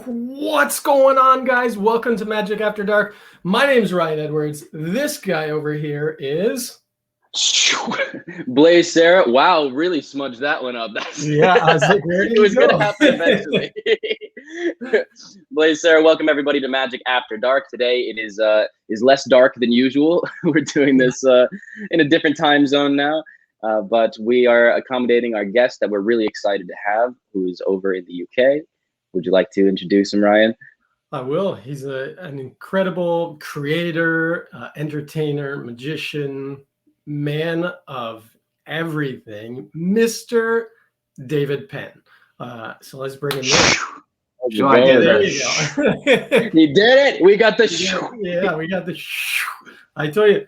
What's going on, guys? Welcome to Magic After Dark. My name's Ryan Edwards. This guy over here is Blaze Sarah. Wow, really smudged that one up. Yeah, I was like, where did it was go? gonna happen eventually. Blaze Sarah, welcome everybody to Magic After Dark. Today it is less dark than usual. We're doing this in a different time zone now. But we are accommodating our guest that we're really excited to have, who is over in the UK. Would you like to introduce him, Ryan? I will. He's an incredible creator, entertainer, magician, man of everything, Mr. David Penn. So let's bring him in. There you go. He did it. We got the yeah, we got the I tell you,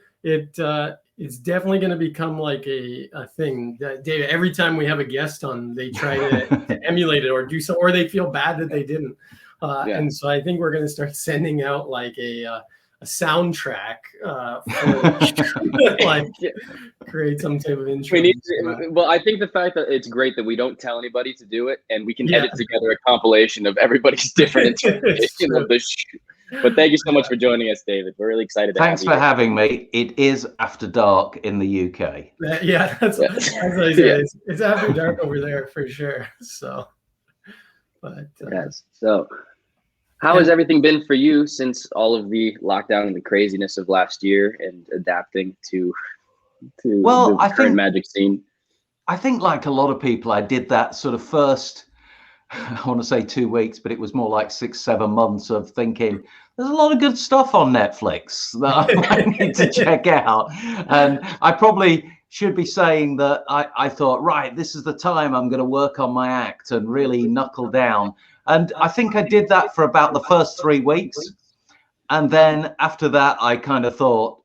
it's definitely going to become like a thing. David, every time we have a guest on, they try to emulate it or do so, or they feel bad that they didn't. And so I think we're going to start sending out like a soundtrack for like create some type of intro. Well, I think the fact that it's great that we don't tell anybody to do it, and we can edit together a compilation of everybody's different interpretation of this. But thank you so much for joining us, David. We're really excited to have you. Thanks for having me. It is after dark in the UK. Yeah, that's what I say. It's after dark over there for sure. So, but yes. So, how has everything been for you since all of the lockdown and the craziness of last year and adapting to the current Magic scene? I think, like a lot of people, I did that sort of first, I want to say 2 weeks, but it was more like 6-7 months of thinking, there's a lot of good stuff on Netflix that I might need to check out. And I probably should be saying that I thought, right, this is the time I'm going to work on my act and really knuckle down. And I think I did that for about the first 3 weeks. And then after that, I kind of thought,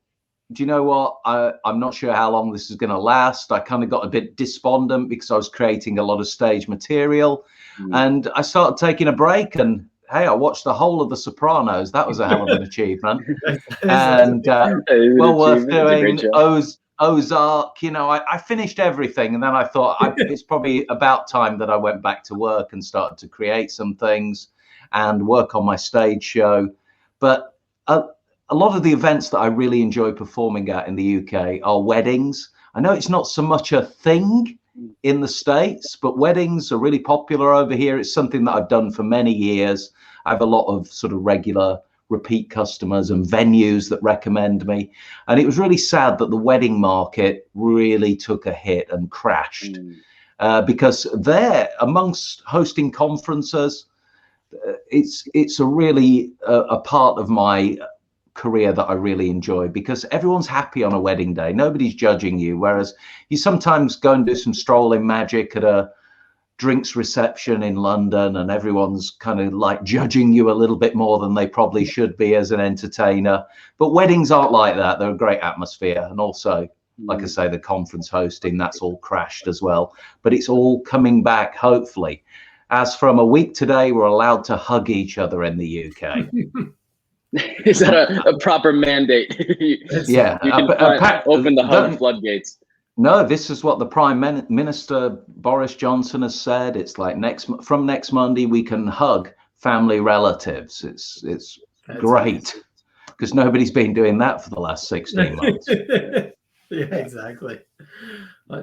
do you know what? I'm not sure how long this is going to last. I kind of got a bit despondent because I was creating a lot of stage material. And I started taking a break, and hey, I watched the whole of The Sopranos. That was a hell of an achievement. And well worth doing. Ozark, you know, I finished everything, and then I thought it's probably about time that I went back to work and started to create some things and work on my stage show. But a lot of the events that I really enjoy performing at in the UK are weddings. I know it's not so much a thing in the States, but weddings are really popular over here. It's something that I've done for many years. I have a lot of sort of regular repeat customers and venues that recommend me. And it was really sad that the wedding market really took a hit and crashed because there, amongst hosting conferences, it's a really a part of my career that I really enjoy, because everyone's happy on a wedding day. Nobody's judging you. Whereas you sometimes go and do some strolling magic at a drinks reception in London, and everyone's kind of like judging you a little bit more than they probably should be as an entertainer. But weddings aren't like that. They're a great atmosphere. And also, like I say, the conference hosting, that's all crashed as well. But it's all coming back, hopefully. As from a week today, we're allowed to hug each other in the UK. Is that a proper mandate? Yeah. You can open the hug floodgates. No, this is what the Prime Minister Boris Johnson has said. It's like from next Monday we can hug family relatives. It's great, because nobody's been doing that for the last 16 months. Yeah, exactly.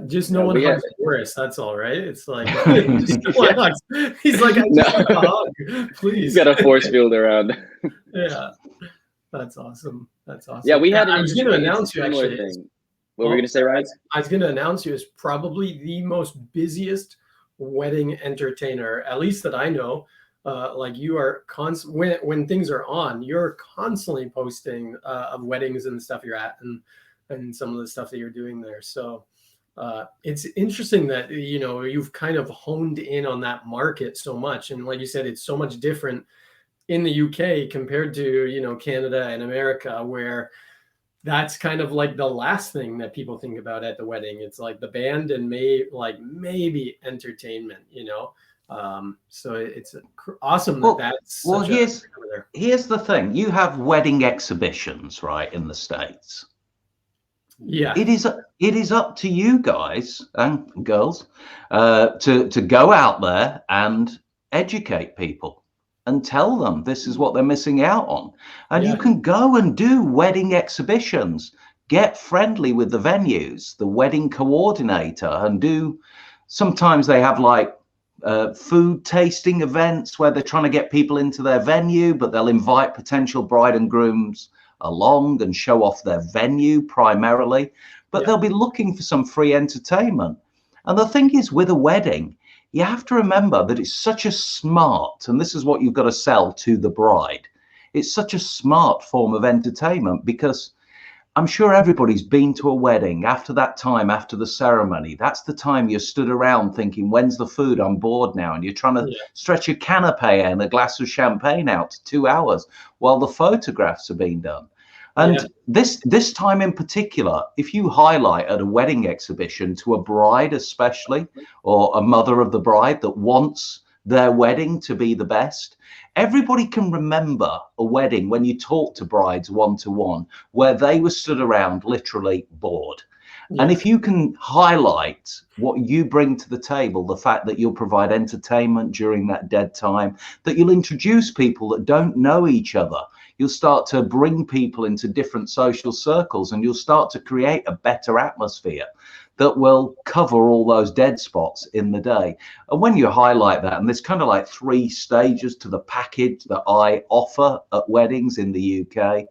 Just no one hugs Boris. That's all, right? It's like he's like, I just want a hug, please. He's got a force field around. Yeah, that's awesome. That's awesome. Yeah, we had. I was going to announce you actually. What were we going to say, Ryan? I was going to announce you as probably the most busiest wedding entertainer, at least that I know. Like you are when things are on, you're constantly posting of weddings and stuff you're at, and some of the stuff that you're doing there. So it's interesting that, you know, you've kind of honed in on that market so much. And like you said, it's so much different in the UK compared to, you know, Canada and America, where that's kind of like the last thing that people think about at the wedding. It's like the band and maybe entertainment, you know. So it's awesome that's well. Here's the thing: you have wedding exhibitions, right, in the States. Yeah, it is up to you guys and girls to go out there and educate people. and tell them this is what they're missing out on. And Yeah. you can go and do wedding exhibitions, get friendly with the venues, the wedding coordinator, and sometimes they have like food tasting events where they're trying to get people into their venue, but they'll invite potential bride and grooms along and show off their venue primarily, but they'll be looking for some free entertainment. And the thing is, with a wedding, you have to remember that it's such a smart, and this is what you've got to sell to the bride, it's such a smart form of entertainment, because I'm sure everybody's been to a wedding after that time, after the ceremony. That's the time you're stood around thinking, when's the food? I'm bored now. And you're trying to stretch a canapé and a glass of champagne out to 2 hours while the photographs are being done. And this time in particular, if you highlight at a wedding exhibition to a bride especially, or a mother of the bride that wants their wedding to be the best, everybody can remember a wedding when you talk to brides one-to-one where they were stood around literally bored. And if you can highlight what you bring to the table, the fact that you'll provide entertainment during that dead time, that you'll introduce people that don't know each other, you'll start to bring people into different social circles, and you'll start to create a better atmosphere that will cover all those dead spots in the day. And when you highlight that, and there's kind of like 3 stages to the package that I offer at weddings in the UK,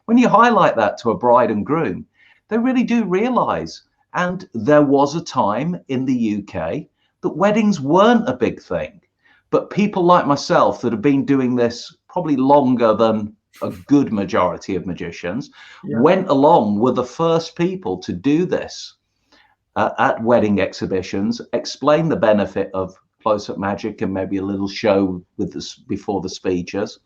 when you highlight that to a bride and groom, they really do realize, and there was a time in the UK that weddings weren't a big thing, but people like myself that have been doing this probably longer than a good majority of magicians went along, were the first people to do this at wedding exhibitions, explain the benefit of close-up magic and maybe a little show with this before the speeches,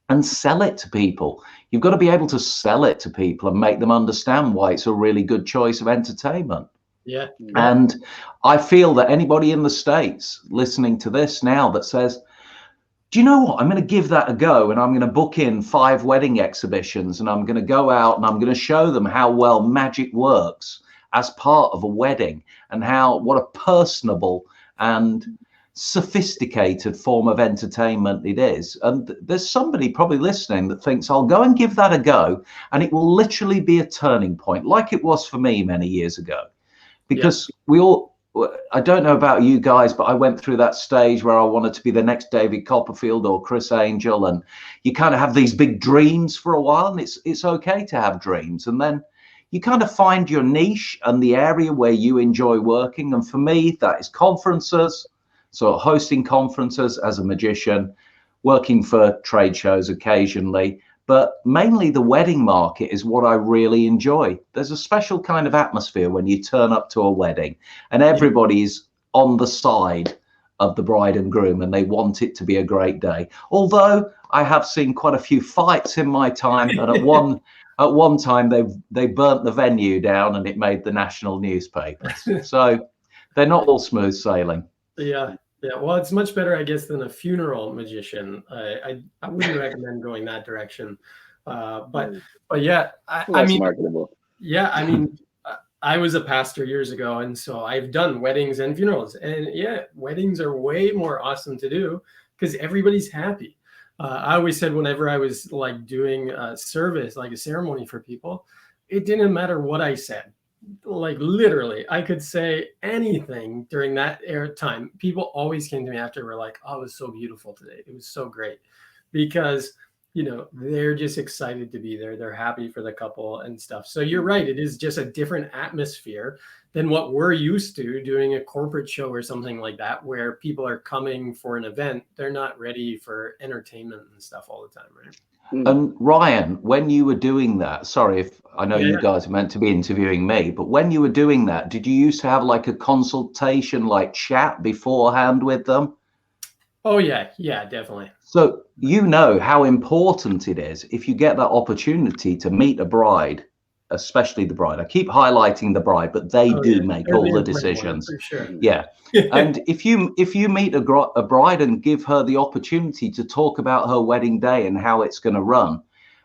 and sell it to people. You've got to be able to sell it to people and make them understand why it's a really good choice of entertainment. And I feel that anybody in the States listening to this now that says, do you know what, I'm going to give that a go, and I'm going to book in 5 wedding exhibitions, and I'm going to go out and I'm going to show them how well magic works as part of a wedding, and what a personable and sophisticated form of entertainment it is. And there's somebody probably listening that thinks, I'll go and give that a go, and it will literally be a turning point, like it was for me many years ago. Because I don't know about you guys, but I went through that stage where I wanted to be the next David Copperfield or Chris Angel, and you kind of have these big dreams for a while, and it's okay to have dreams, and then you kind of find your niche and the area where you enjoy working. And for me, that is conferences, so hosting conferences as a magician, working for trade shows occasionally, but mainly the wedding market is what I really enjoy. There's a special kind of atmosphere when you turn up to a wedding and everybody's on the side of the bride and groom and they want it to be a great day. Although I have seen quite a few fights in my time, and at one time they burnt the venue down and it made the national newspapers. So they're not all smooth sailing. Yeah. Well, it's much better, I guess, than a funeral magician. I wouldn't recommend going that direction. But yeah, I mean, marketable. Yeah, I mean, I was a pastor years ago, and so I've done weddings and funerals, and yeah, weddings are way more awesome to do because everybody's happy. I always said whenever I was like doing a service, like a ceremony for people, it didn't matter what I said. Like literally, I could say anything during that time. People always came to me after, were like, "Oh, it was so beautiful today. It was so great," because they're just excited to be there. They're happy for the couple and stuff. So you're right. It is just a different atmosphere than what we're used to doing a corporate show or something like that, where people are coming for an event. They're not ready for entertainment and stuff all the time, right? And Ryan, when you were doing that, sorry if I know you guys are meant to be interviewing me, but when you were doing that, did you used to have like a consultation, like chat beforehand with them? Oh yeah, definitely. So you know how important it is if you get that opportunity to meet a bride, especially the bride. I keep highlighting the bride, but they do make all the decisions. For sure. Yeah. And if you meet a bride and give her the opportunity to talk about her wedding day and how it's going to run,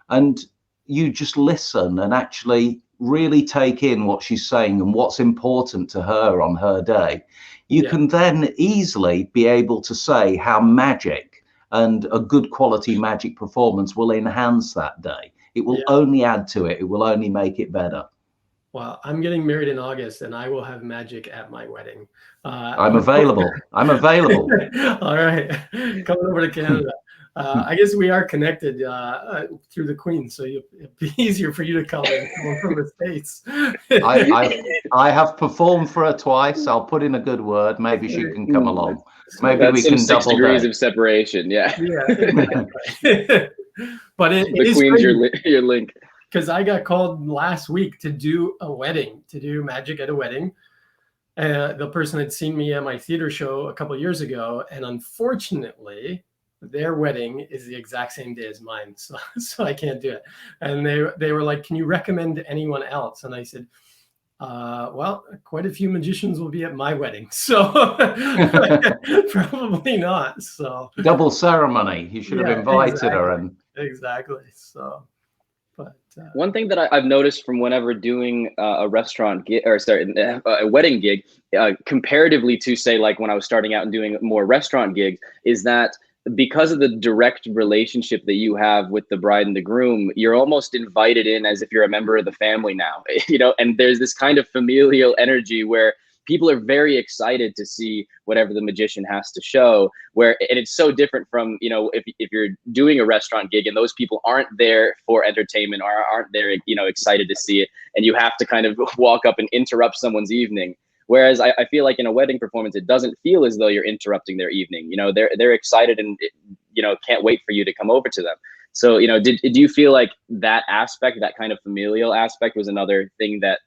and you just listen and actually really take in what she's saying and what's important to her on her day, you can then easily be able to say how magic and a good quality magic performance will enhance that day. It will only add to it. It will only make it better. Well, I'm getting married in August, and I will have magic at my wedding. I'm available. I'm available. All right, coming over to Canada. I guess we are connected through the Queen, so it'd be easier for you to come in from the States. I have performed for her twice. I'll put in a good word. Maybe she can come along. Maybe That's we some can 6 double degrees date. of separation. Yeah. Yeah, exactly. But The Queen's your link. Because I got called last week to do a wedding, to do magic at a wedding. The person had seen me at my theater show a couple of years ago, and unfortunately, their wedding is the exact same day as mine, so I can't do it. And they were like, "Can you recommend anyone else?" And I said, "Well, quite a few magicians will be at my wedding, so probably not." So double ceremony. You should have invited her. And exactly. So, but one thing that I've noticed from whenever doing a restaurant gig, or sorry, a wedding gig, comparatively to say like when I was starting out and doing more restaurant gigs, is that because of the direct relationship that you have with the bride and the groom, you're almost invited in as if you're a member of the family now, and there's this kind of familial energy where people are very excited to see whatever the magician has to show, and it's so different from, if you're doing a restaurant gig and those people aren't there for entertainment or aren't there, excited to see it, and you have to kind of walk up and interrupt someone's evening. Whereas I feel like in a wedding performance, it doesn't feel as though you're interrupting their evening. They're excited and, can't wait for you to come over to them. So, do you feel like that aspect, that kind of familial aspect, was another thing that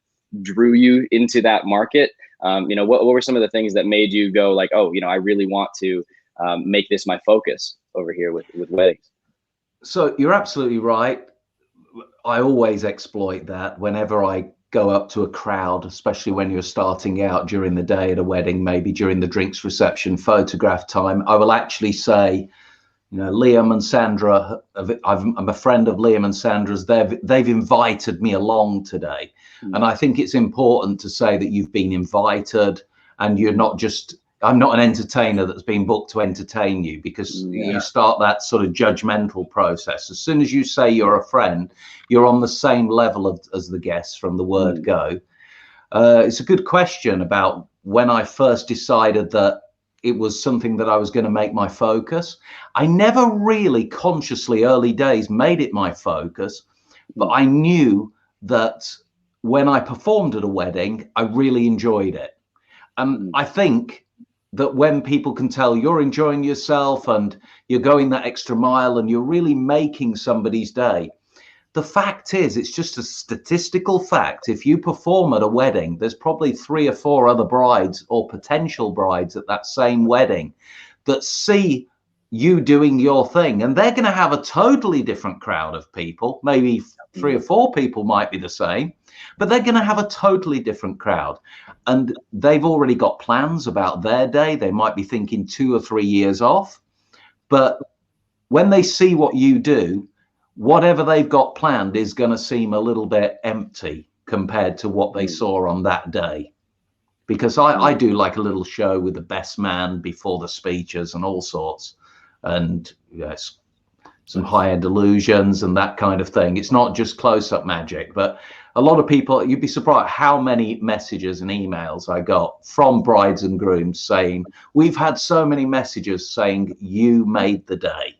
drew you into that market? What were some of the things that made you go like, oh, I really want to make this my focus over here with weddings? So you're absolutely right. I always exploit that whenever I go up to a crowd, especially when you're starting out during the day at a wedding, maybe during the drinks reception, photograph time. I will actually say, Liam and Sandra, I'm a friend of Liam and Sandra's. They've invited me along today. And I think it's important to say that you've been invited and you're not just, I'm not an entertainer that's been booked to entertain you, because you start that sort of judgmental process. As soon as you say you're a friend, you're on the same level as the guests from the word go. It's a good question about when I first decided that it was something that I was going to make my focus. I never really consciously, early days, made it my focus, but I knew that when I performed at a wedding, I really enjoyed it. And I think that when people can tell you're enjoying yourself and you're going that extra mile and you're really making somebody's day, the fact is, it's just a statistical fact. If you perform at a wedding, there's probably 3 or 4 other brides or potential brides at that same wedding that see you doing your thing, and they're going to have a totally different crowd of people. Maybe 3 or 4 people might be the same, but they're going to have a totally different crowd, and they've already got plans about their day. They might be thinking 2 or 3 years off, but when they see what you do, whatever they've got planned is going to seem a little bit empty compared to what they saw on that day. Because I do like a little show with the best man before the speeches and all sorts, and yes, some high-end illusions and that kind of thing. It's not just close-up magic, but a lot of people, you'd be surprised how many messages and emails I got from brides and grooms saying, we've had so many messages saying you made the day.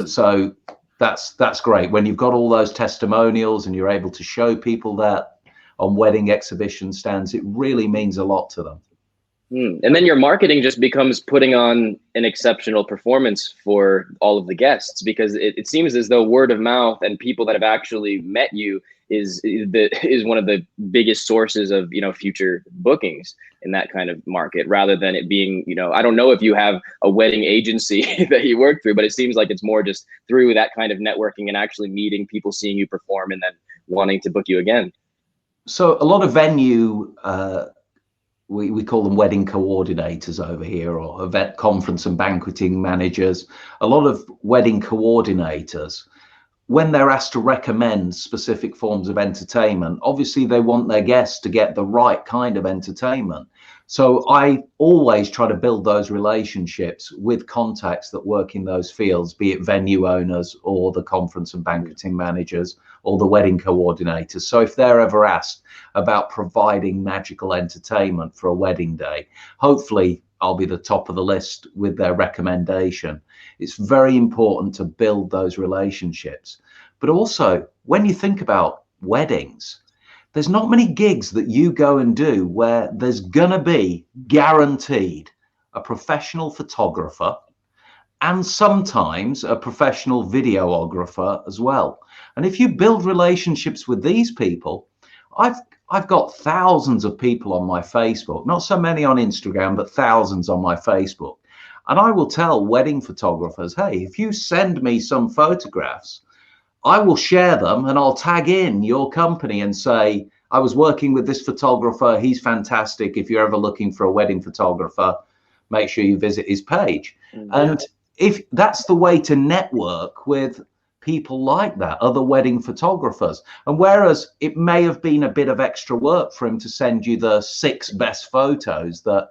So that's great. When you've got all those testimonials and you're able to show people that on wedding exhibition stands, it really means a lot to them. And then your marketing just becomes putting on an exceptional performance for all of the guests, because it seems as though word of mouth and people that have actually met you is one of the biggest sources of future bookings in that kind of market, rather than it being I don't know if you have a wedding agency that you work through, but it seems like it's more just through that kind of networking and actually meeting people, seeing you perform, and then wanting to book you again. So a lot of venue we call them wedding coordinators over here, or event conference and banqueting managers. A lot of wedding coordinators, when they're asked to recommend specific forms of entertainment, obviously they want their guests to get the right kind of entertainment. So I always try to build those relationships with contacts that work in those fields, be it venue owners or the conference and banqueting managers or the wedding coordinators. So if they're ever asked about providing magical entertainment for a wedding day, hopefully I'll be the top of the list with their recommendation. It's very important to build those relationships. But also, when you think about weddings, there's not many gigs that you go and do where there's gonna be guaranteed a professional photographer and sometimes a professional videographer as well. And if you build relationships with these people, I've got thousands of people on my Facebook, not so many on Instagram, but thousands on my Facebook. And I will tell wedding photographers, hey, if you send me some photographs, I will share them and I'll tag in your company and say, I was working with this photographer. He's fantastic. If you're ever looking for a wedding photographer, make sure you visit his page. And if that's the way to network with people like that, other wedding photographers. And whereas it may have been a bit of extra work for him to send you the 6 best photos that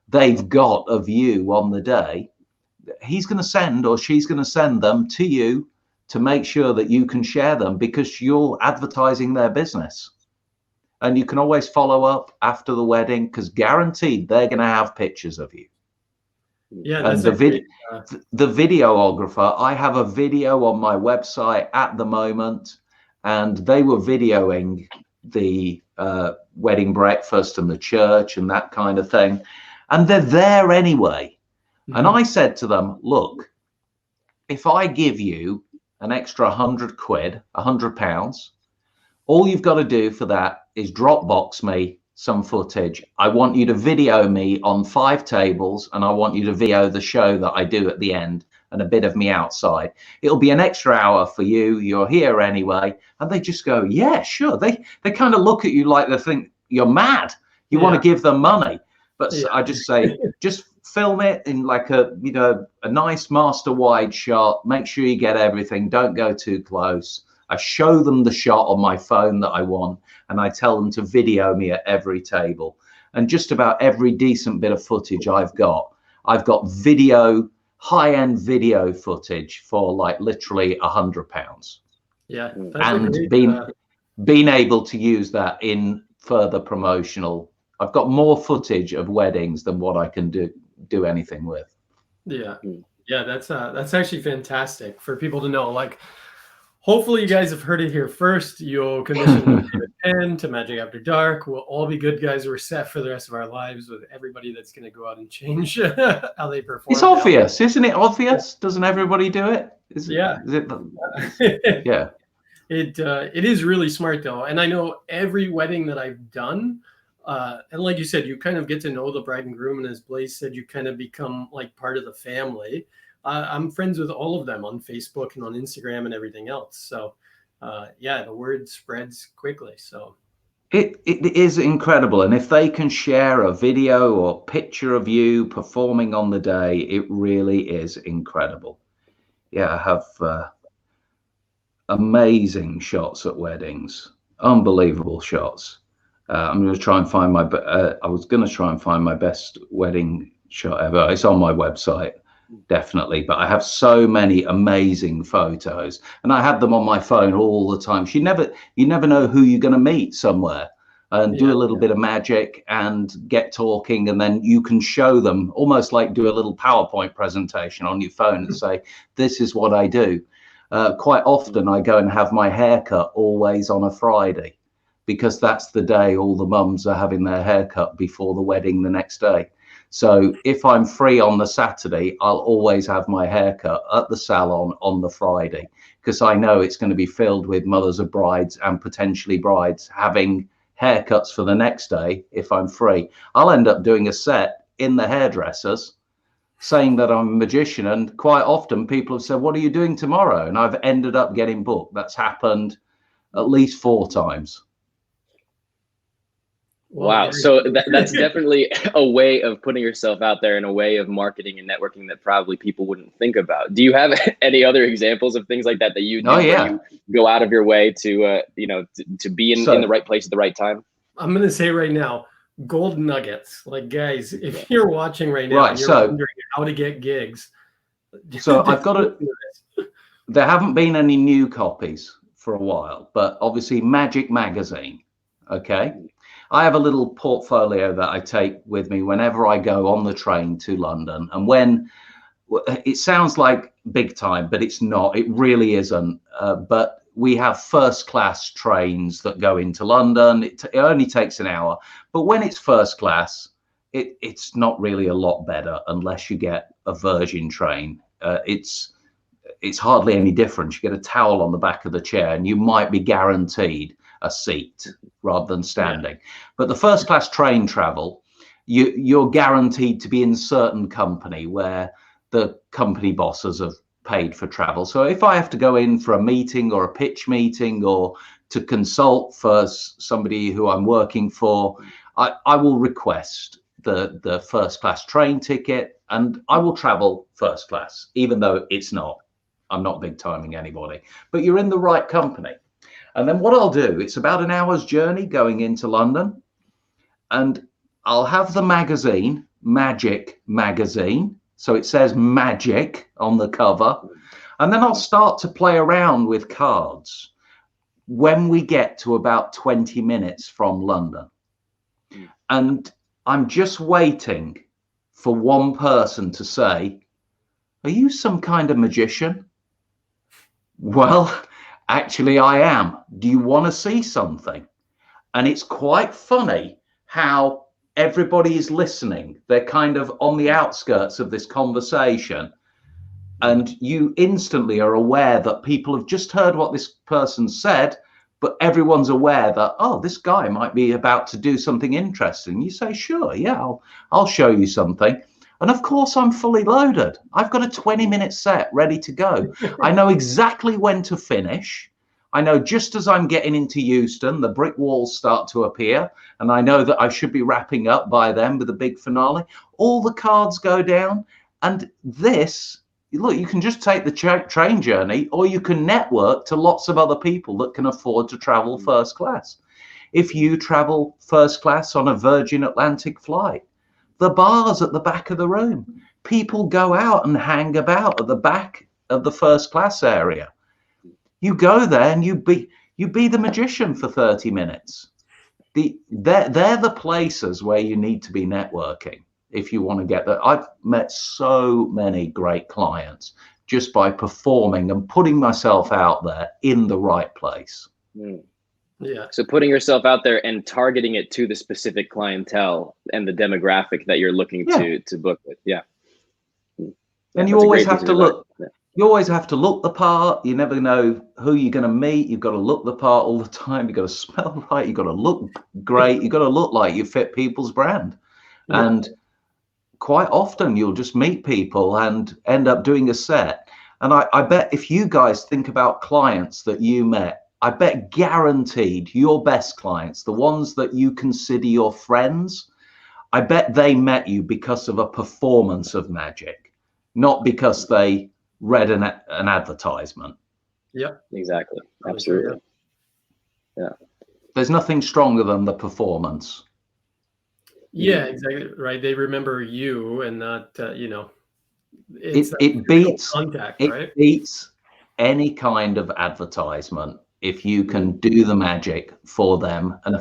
they've got of you on the day, he's going to send or she's going to send them to you to make sure that you can share them because you're advertising their business. And you can always follow up after the wedding because guaranteed they're going to have pictures of you. Yeah, and the videographer, I have a video on my website at the moment, and they were videoing the wedding breakfast and the church and that kind of thing. And they're there anyway. Mm-hmm. And I said to them, look, if I give you an extra 100 quid, £100, all you've got to do for that is Dropbox me some footage. I want you to video me on 5 tables, and I want you to video the show that I do at the end and a bit of me outside. It'll be an extra hour for you. You're here anyway. And they just go, yeah, sure. They kind of look at you like they think you're mad. You want to give them money. But I just say, just film it in like a nice master wide shot. Make sure you get everything. Don't go too close. I show them the shot on my phone that I want, and I tell them to video me at every table. And just about every decent bit of footage I've got video, high-end video footage for like literally £100. Yeah, and being able to use that in further promotional. I've got more footage of weddings than what I can do anything with. Yeah, that's actually fantastic for people to know. Like, hopefully you guys have heard it here first. You'll commission Penn to Magic After Dark. We'll all be good guys. We're set for the rest of our lives with everybody that's going to go out and change how they perform. It's obvious, isn't it? Obvious. Doesn't everybody do it? Yeah. It is really smart though. And I know every wedding that I've done, and like you said, you kind of get to know the bride and groom, and as Blaze said, you kind of become like part of the family. I'm friends with all of them on Facebook and on Instagram and everything else. So the word spreads quickly. So it is incredible. And if they can share a video or picture of you performing on the day, it really is incredible. Yeah, I have amazing shots at weddings, unbelievable shots. I'm going to try and find I was going to try and find my best wedding shot ever. It's on my website, definitely. But I have so many amazing photos, and I have them on my phone all the time. You never know who you're going to meet somewhere, and do a little bit of magic and get talking, and then you can show them, almost like do a little PowerPoint presentation on your phone and say, this is what I do. Quite often I go and have my haircut always on a Friday, because that's the day all the mums are having their haircut before the wedding the next day. So if I'm free on the Saturday, I'll always have my haircut at the salon on the Friday, because I know it's going to be filled with mothers of brides and potentially brides having haircuts for the next day. If I'm free, I'll end up doing a set in the hairdressers saying that I'm a magician. And quite often people have said, what are you doing tomorrow? And I've ended up getting booked. That's happened at least 4 times. Wow. So that's definitely a way of putting yourself out there, and a way of marketing and networking that probably people wouldn't think about. Do you have any other examples of things like that you do? You go out of your way to, to be in the right place at the right time? I'm going to say right now, gold nuggets. Like, guys, if you're watching right now Right, and you're so- wondering how to get gigs, So I've got to. There haven't been any new copies for a while, but obviously Magic Magazine. Okay. I have a little portfolio that I take with me whenever I go on the train to London. And when it sounds like big time, but it's not, it really isn't. But we have first class trains that go into London. It only takes an hour. But when it's first class, it's not really a lot better unless you get a Virgin train. It's hardly any different. You get a towel on the back of the chair and you might be guaranteed a seat rather than standing. But the first class train travel, you're guaranteed to be in certain company where the company bosses have paid for travel. So if I have to go in for a meeting or a pitch meeting or to consult for somebody who I'm working for, I will request the first class train ticket and I will travel first class, even though I'm not big timing anybody, but you're in the right company. And then what I'll do, it's about an hour's journey going into London, and I'll have the magazine, Magic Magazine. So it says Magic on the cover. And then I'll start to play around with cards when we get to about 20 minutes from London. And I'm just waiting for one person to say, "Are you some kind of magician?" Well, actually, I am. Do you want to see something? And it's quite funny how everybody is listening. They're kind of on the outskirts of this conversation. And you instantly are aware that people have just heard what this person said, but everyone's aware that, oh, this guy might be about to do something interesting. You say, sure, yeah, I'll show you something. And of course, I'm fully loaded. I've got a 20-minute set ready to go. I know exactly when to finish. I know just as I'm getting into Euston, the brick walls start to appear. And I know that I should be wrapping up by then with a big finale. All the cards go down. And this, look, you can just take the train journey, or you can network to lots of other people that can afford to travel first class. If you travel first class on a Virgin Atlantic flight, the bars at the back of the room, people go out and hang about at the back of the first class area. You go there and you be the magician for 30 minutes. They're the places where you need to be networking if you want to get that. I've met so many great clients just by performing and putting myself out there in the right place. Yeah. So putting yourself out there and targeting it to the specific clientele and the demographic that you're looking to book with. Yeah. And you always have to look. You always have to look the part. You never know who you're going to meet. You've got to look the part all the time. You've got to smell right. You've got to look great. You've got to look like you fit people's brand. Yeah. And quite often you'll just meet people and end up doing a set. And I bet if you guys think about clients that you met, I bet guaranteed your best clients, the ones that you consider your friends, I bet they met you because of a performance of magic, not because they read an advertisement. Yep, exactly. Absolutely. Yeah. There's nothing stronger than the performance. Yeah, exactly. Right. They remember you and not, it beats contact, it right? beats any kind of advertisement if you can do the magic for them. And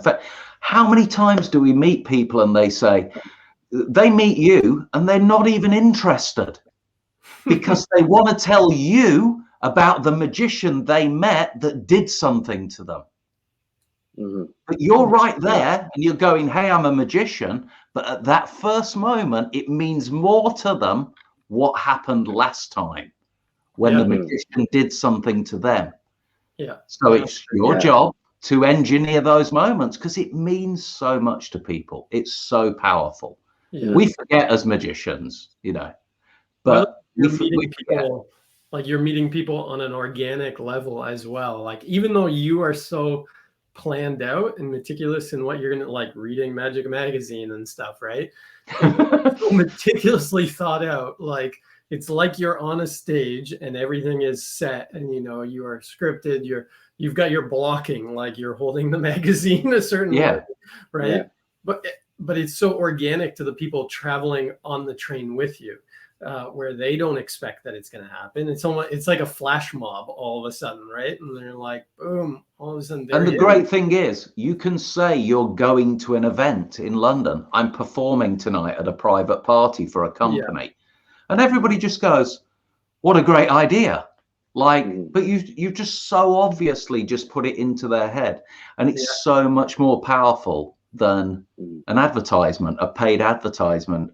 how many times do we meet people and they meet you and they're not even interested because they want to tell you about the magician they met that did something to them. But you're right there and you're going, hey, I'm a magician. But at that first moment, it means more to them what happened last time when the magician did something to them. Yeah. So it's your job to engineer those moments because it means so much to people. It's so powerful. Yeah. We forget as magicians, but you're meeting people on an organic level as well. Like, even though you are so planned out and meticulous in what you're gonna, like reading Magic Magazine and stuff, right? So meticulously thought out. Like, it's like you're on a stage and everything is set, and you are scripted. You've got your blocking, like you're holding the magazine a certain way, right? Yeah. but it's so organic to the people traveling on the train with you, where they don't expect that it's going to happen. It's like a flash mob all of a sudden, right? And they're like, boom, all of a sudden. And the great thing is, you can say you're going to an event in London. I'm performing tonight at a private party for a company, and everybody just goes, "What a great idea!" Like, but you've just so obviously just put it into their head, and it's so much more powerful than an advertisement, a paid advertisement.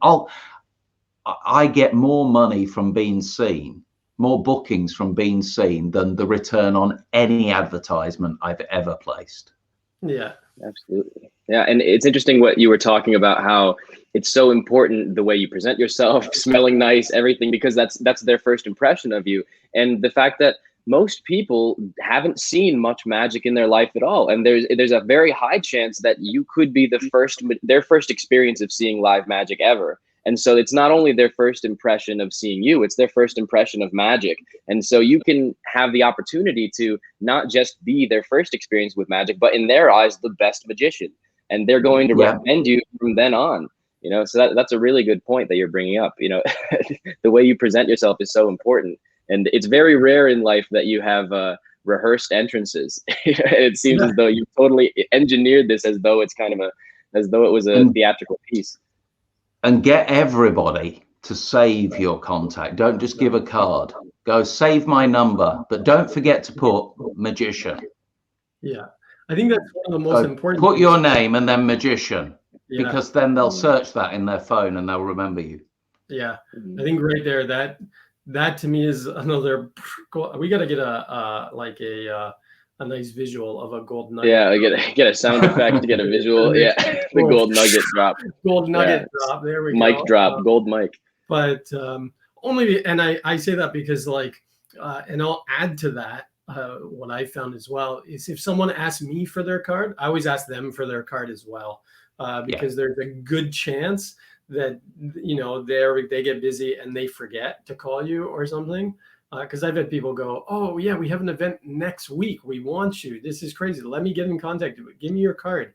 I get more money from being seen, more bookings from being seen than the return on any advertisement I've ever placed. Yeah, absolutely. Yeah, and it's interesting what you were talking about, how it's so important the way you present yourself, smelling nice, everything, because that's their first impression of you. And the fact that most people haven't seen much magic in their life at all, and there's a very high chance that you could be their first experience of seeing live magic ever. And so it's not only their first impression of seeing you, it's their first impression of magic. And so you can have the opportunity to not just be their first experience with magic, but in their eyes, the best magician. And they're going to recommend you from then on. You know, so that's a really good point that you're bringing up. You know, the way you present yourself is so important. And it's very rare in life that you have rehearsed entrances. It seems as though you totally engineered this as though it's as though it was a theatrical piece. And get everybody to save your contact. Don't just give a card. Go save my number, but don't forget to put magician. Yeah, I think that's one of the most important. Put your name and then magician, because then they'll search that in their phone and they'll remember you. Yeah, I think right there, that to me is another. We got to get a nice visual of a gold nugget. Yeah, I get a sound effect to get a visual. Yeah, the gold nugget drop. Gold nugget drop. There we go. Mic drop. Gold mic. But and I say that because and I'll add to that. What I found as well is if someone asks me for their card, I always ask them for their card as well, because there's a good chance that they get busy and they forget to call you or something. Because I've had people go, "Oh yeah, we have an event next week. We want you. This is crazy. Let me get in contact with you. Give me your card,"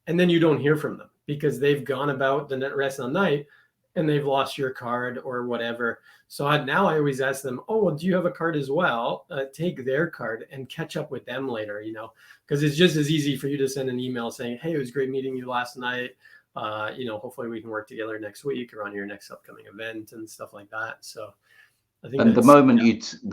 and then you don't hear from them because they've gone about the rest of the night and they've lost your card or whatever. So now I always ask them, "Oh, well, do you have a card as well? Take their card and catch up with them later." Because it's just as easy for you to send an email saying, "Hey, it was great meeting you last night. Hopefully we can work together next week or on your next upcoming event," and stuff like that. So. And the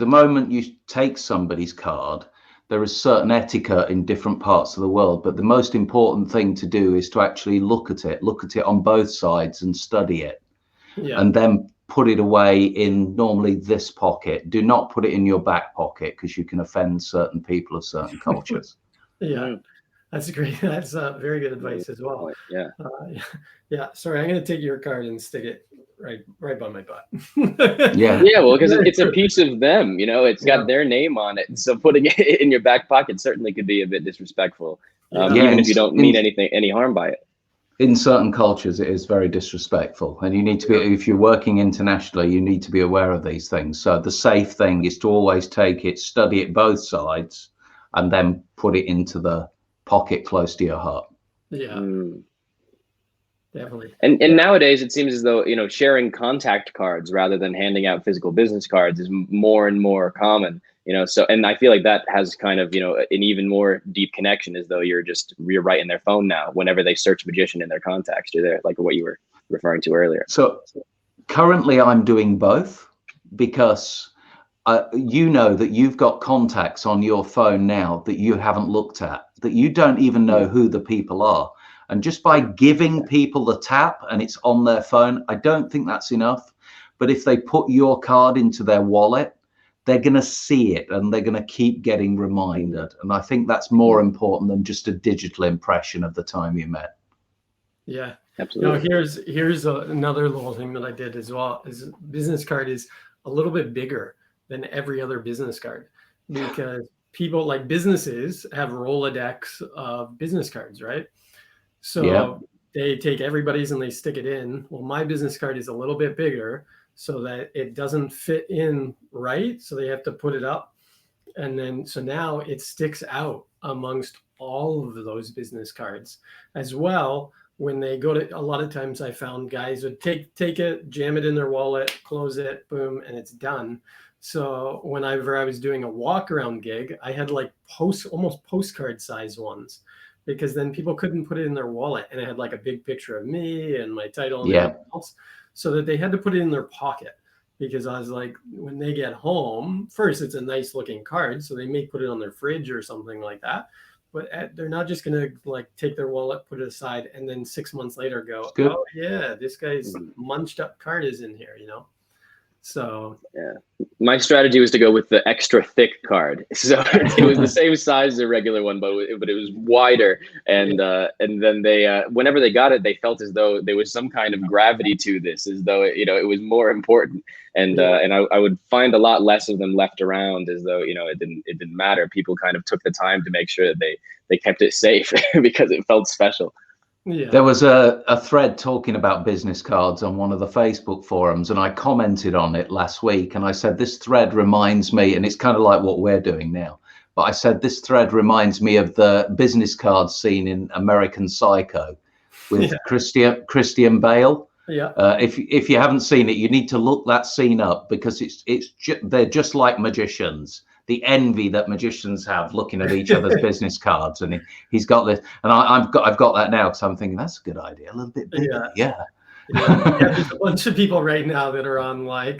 moment you take somebody's card, there is certain etiquette in different parts of the world. But the most important thing to do is to actually look at it on both sides and study it, and then put it away in normally this pocket. Do not put it in your back pocket because you can offend certain people of certain cultures. That's great. That's very good advice as well. Yeah. Sorry, I'm going to take your card and stick it right by my butt. Well, because it's a piece of them. It's got their name on it, so putting it in your back pocket certainly could be a bit disrespectful, even if you don't mean any harm by it. In certain cultures, it is very disrespectful, and you need to be. If you're working internationally, you need to be aware of these things. So the safe thing is to always take it, study it both sides, and then put it into the pocket close to your heart. Definitely. And nowadays it seems as though sharing contact cards rather than handing out physical business cards is more and more common. And I feel like that has kind of an even more deep connection, as though you're right in their phone now. Whenever they search magician in their contacts, you're there, like what you were referring to earlier. So currently I'm doing both, because that you've got contacts on your phone now that you haven't looked at, that you don't even know who the people are. And just by giving people the tap and it's on their phone, I don't think that's enough. But if they put your card into their wallet, they're going to see it and they're going to keep getting reminded. And I think that's more important than just a digital impression of the time you met. Yeah, absolutely. Here's another little thing that I did as well. Is business card is a little bit bigger than every other business card, because people, like businesses, have Rolodex of business cards, right? So they take everybody's and they stick it in. Well, my business card is a little bit bigger so that it doesn't fit in right. So they have to put it up. And then, so now it sticks out amongst all of those business cards as well. when they go to, a lot of times I found guys would take it, jam it in their wallet, close it, boom, and it's done. So whenever I was doing a walk around gig, I had like almost postcard size ones, because then people couldn't put it in their wallet, and it had like a big picture of me and my title and everything else, so that they had to put it in their pocket. Because I was like, when they get home, first, it's a nice looking card, so they may put it on their fridge or something like that. But they're not just gonna like take their wallet, put it aside, and then 6 months later go, oh yeah, this guy's munched up card is in here, you know. So yeah, my strategy was to go with the extra thick card. So it was the same size as a regular one, but it was wider. And then they, whenever they got it, they felt as though there was some kind of gravity to this, as though it was more important. And I would find a lot less of them left around, as though it didn't matter. People kind of took the time to make sure that they kept it safe because it felt special. Yeah. There was a thread talking about business cards on one of the Facebook forums, and I commented on it last week, and I said, this thread reminds me, and it's kind of like what we're doing now, but I said, this thread reminds me of the business card scene in American Psycho with Christian Bale. Yeah. If you haven't seen it, you need to look that scene up, because they're just like magicians. The envy that magicians have looking at each other's business cards, and he's got this, and I've got that now, because I'm thinking that's a good idea, a little bit bigger. Yeah. There's a bunch of people right now that are on like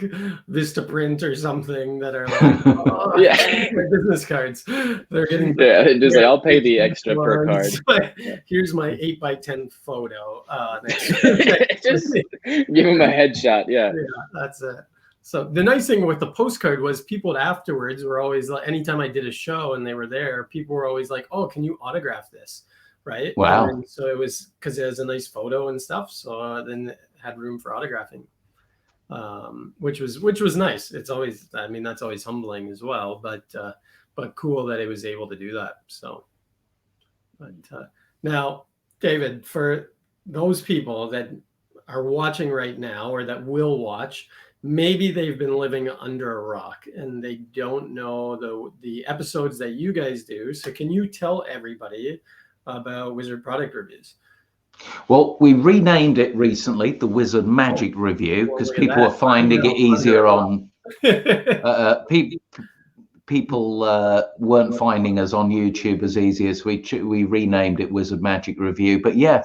Vistaprint or something that are like, my business cards. They're getting just like, I'll pay the extra per card. Here's my 8x10 photo. Just give him a headshot. Yeah, that's it. So the nice thing with the postcard was people afterwards were always like, anytime I did a show and they were there, people were always like, oh, can you autograph this? Right. Wow. And so it was because it has a nice photo and stuff. So then it had room for autographing, which was nice. It's always, I mean, that's always humbling as well, but cool that it was able to do that. So, but now, David, for those people that are watching right now or that will watch, maybe they've been living under a rock and they don't know the episodes that you guys do. So can you tell everybody about Wizard Product Reviews? Well, we renamed it recently the Wizard Magic Review, because people are finding it easier on people weren't finding us on YouTube as easy as we renamed it Wizard Magic Review. But yeah,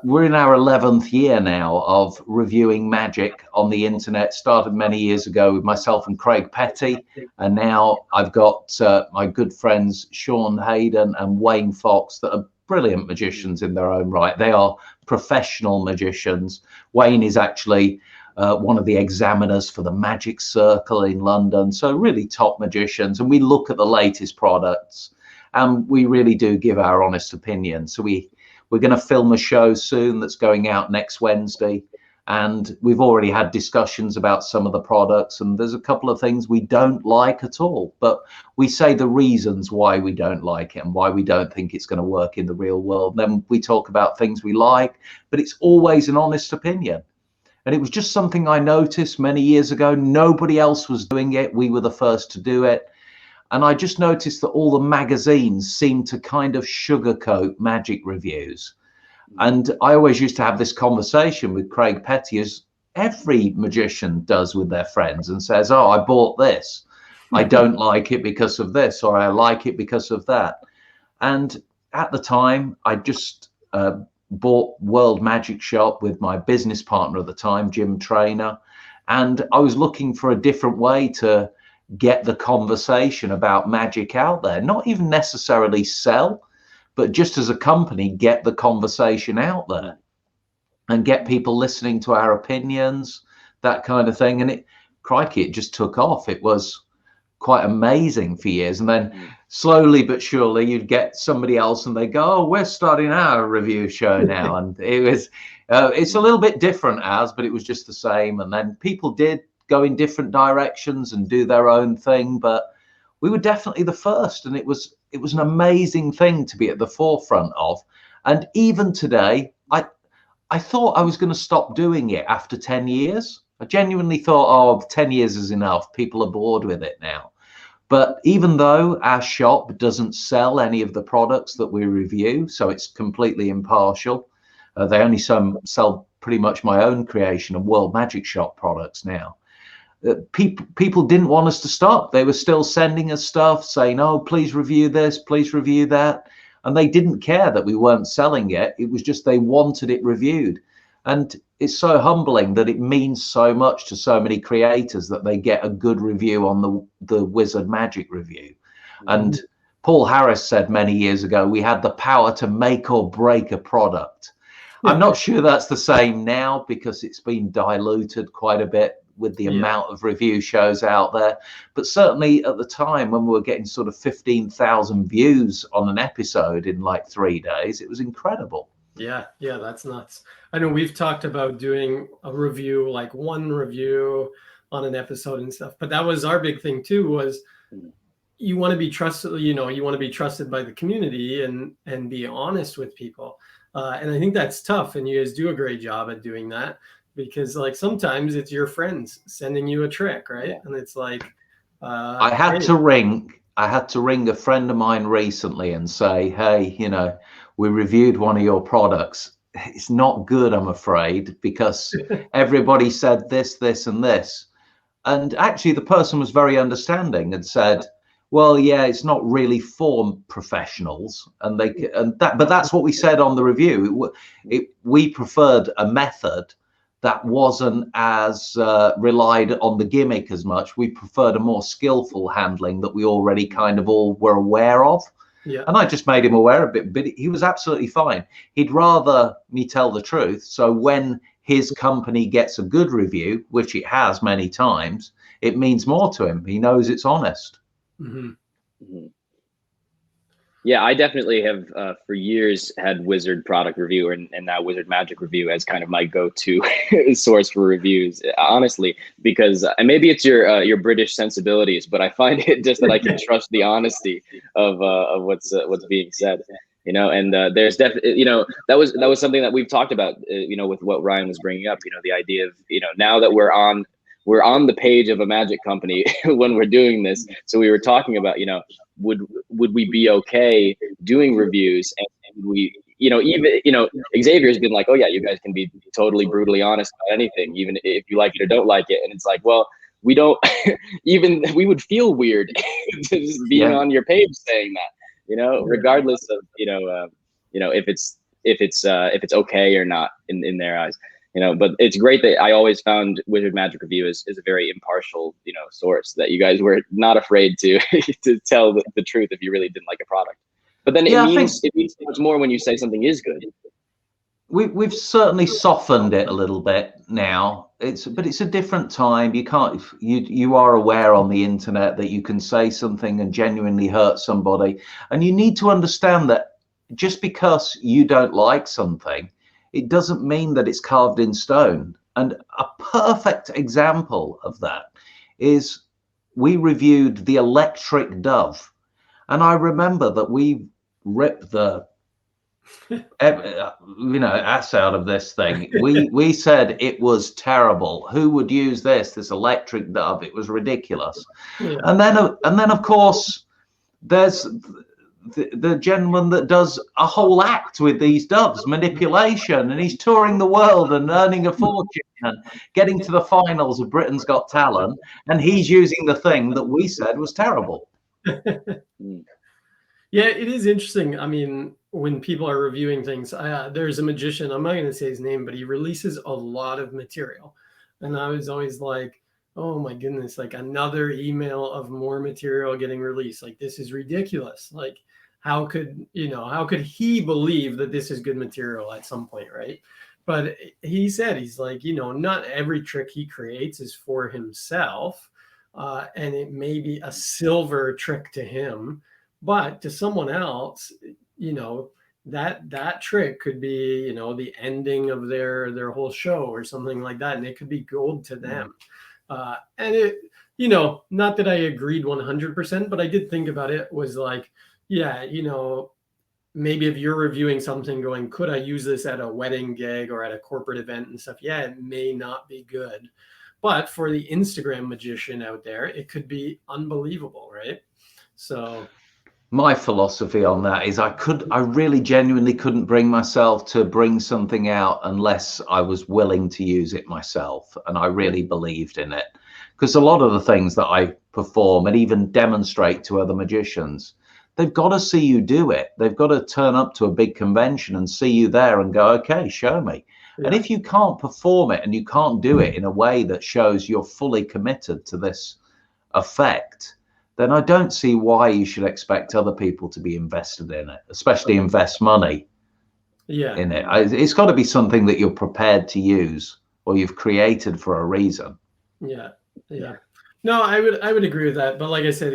we're in our 11th year now of reviewing magic on the internet. Started many years ago with myself and Craig Petty, and now I've got my good friends Sean Hayden and Wayne Fox that are brilliant magicians in their own right. They are professional magicians. Wayne is actually one of the examiners for the Magic Circle in London, so really top magicians. And we look at the latest products, and we really do give our honest opinion. So we're going to film a show soon that's going out next Wednesday, and we've already had discussions about some of the products, and there's a couple of things we don't like at all, but we say the reasons why we don't like it and why we don't think it's going to work in the real world. Then we talk about things we like, but it's always an honest opinion. And it was just something I noticed many years ago. Nobody else was doing it. We were the first to do it. And I just noticed that all the magazines seemed to kind of sugarcoat magic reviews. And I always used to have this conversation with Craig Petty, as every magician does with their friends, and says, oh, I bought this. I don't like it because of this, or I like it because of that. And at the time, I just bought World Magic Shop with my business partner at the time, Jim Trainer. And I was looking for a different way to get the conversation about magic out there, not even necessarily sell, but just as a company, get the conversation out there and get people listening to our opinions, that kind of thing. And crikey, it just took off. It was quite amazing for years. And then slowly but surely you'd get somebody else and they go, oh, we're starting our review show now. And it was, it's a little bit different ours, but it was just the same. And then people did go in different directions and do their own thing, but we were definitely the first, and it was an amazing thing to be at the forefront of. And even today, I thought I was going to stop doing it after 10 years. I genuinely thought, oh, 10 years is enough. People are bored with it now. But even though our shop doesn't sell any of the products that we review, so it's completely impartial, They only sell pretty much my own creation and World Magic Shop products now. People didn't want us to stop. They were still sending us stuff saying, oh, please review this, please review that. And they didn't care that we weren't selling it. It was just they wanted it reviewed. And it's so humbling that it means so much to so many creators that they get a good review on the Wizard Magic review. And Paul Harris said many years ago, we had the power to make or break a product. I'm not sure that's the same now because it's been diluted quite a bit with the amount of review shows out there. But certainly at the time when we were getting sort of 15,000 views on an episode in like 3 days, it was incredible. Yeah, that's nuts. I know we've talked about doing a review, like one review on an episode and stuff, but that was our big thing too, was you want to be trusted, you want to be trusted by the community and be honest with people. And I think that's tough. And you guys do a great job at doing that, because like sometimes it's your friends sending you a trick, right? And it's like, I had to ring a friend of mine recently and say, hey, we reviewed one of your products. It's not good, I'm afraid, because everybody said this, and this. And actually the person was very understanding and said, well, yeah, it's not really for professionals. But that's what we said on the review. We preferred a method that wasn't as relied on the gimmick as much. We preferred a more skillful handling that we already kind of all were aware of. Yeah. And I just made him aware of it, but he was absolutely fine. He'd rather me tell the truth. So when his company gets a good review, which it has many times, it means more to him. He knows it's honest. Mm-hmm. Mm-hmm. Yeah, I definitely have for years had Wizard product review and now Wizard Magic review as kind of my go-to source for reviews, honestly, because and maybe it's your British sensibilities, but I find it just that I can trust the honesty of what's being said, and there's definitely, that was something that we've talked about, with what Ryan was bringing up, the idea of, now that we're on the page of a magic company when we're doing this. So we were talking about, would we be okay doing reviews? And we, even, Xavier's been like, oh yeah, you guys can be totally brutally honest about anything, even if you like it or don't like it. And it's like, well, we don't even, we would feel weird just being on your page saying that, regardless of, if it's okay or not in their eyes. But it's great that I always found Wizard Magic Review is a very impartial, source, that you guys were not afraid to to tell the truth if you really didn't like a product. But then it means so much more when you say something is good. We've certainly softened it a little bit now. But it's a different time. You are aware on the internet that you can say something and genuinely hurt somebody, and you need to understand that just because you don't like something, it doesn't mean that it's carved in stone. And a perfect example of that is we reviewed the electric dove. And I remember that we ripped the ass out of this thing. We said it was terrible. Who would use this electric dove? It was ridiculous. Yeah. And then of course there's the gentleman that does a whole act with these doves, manipulation, and he's touring the world and earning a fortune and getting to the finals of Britain's Got Talent, and he's using the thing that we said was terrible. Yeah, it is interesting. I mean, when people are reviewing things, there's a magician, I'm not going to say his name, but he releases a lot of material, and I was always like, oh my goodness, like another email of more material getting released. Like, this is ridiculous. Like, how could he believe that this is good material at some point, right? But he said, he's like, not every trick he creates is for himself. And it may be a silver trick to him, but to someone else, that trick could be, the ending of their whole show or something like that. And it could be gold to them. And it, not that I agreed 100%, but I did think about it, was like, yeah, maybe if you're reviewing something going, could I use this at a wedding gig or at a corporate event and stuff? Yeah, it may not be good. But for the Instagram magician out there, it could be unbelievable, right? So My philosophy on that is I really genuinely couldn't bring myself to bring something out unless I was willing to use it myself. And I really believed in it, because a lot of the things that I perform and even demonstrate to other magicians, they've got to see you do it. They've got to turn up to a big convention and see you there and go, okay, show me. And if you can't perform it and you can't do it in a way that shows you're fully committed to this effect, then I don't see why you should expect other people to be invested in it, especially invest money in it. It's got to be something that you're prepared to use or you've created for a reason. Yeah. No, I would agree with that. But like I said,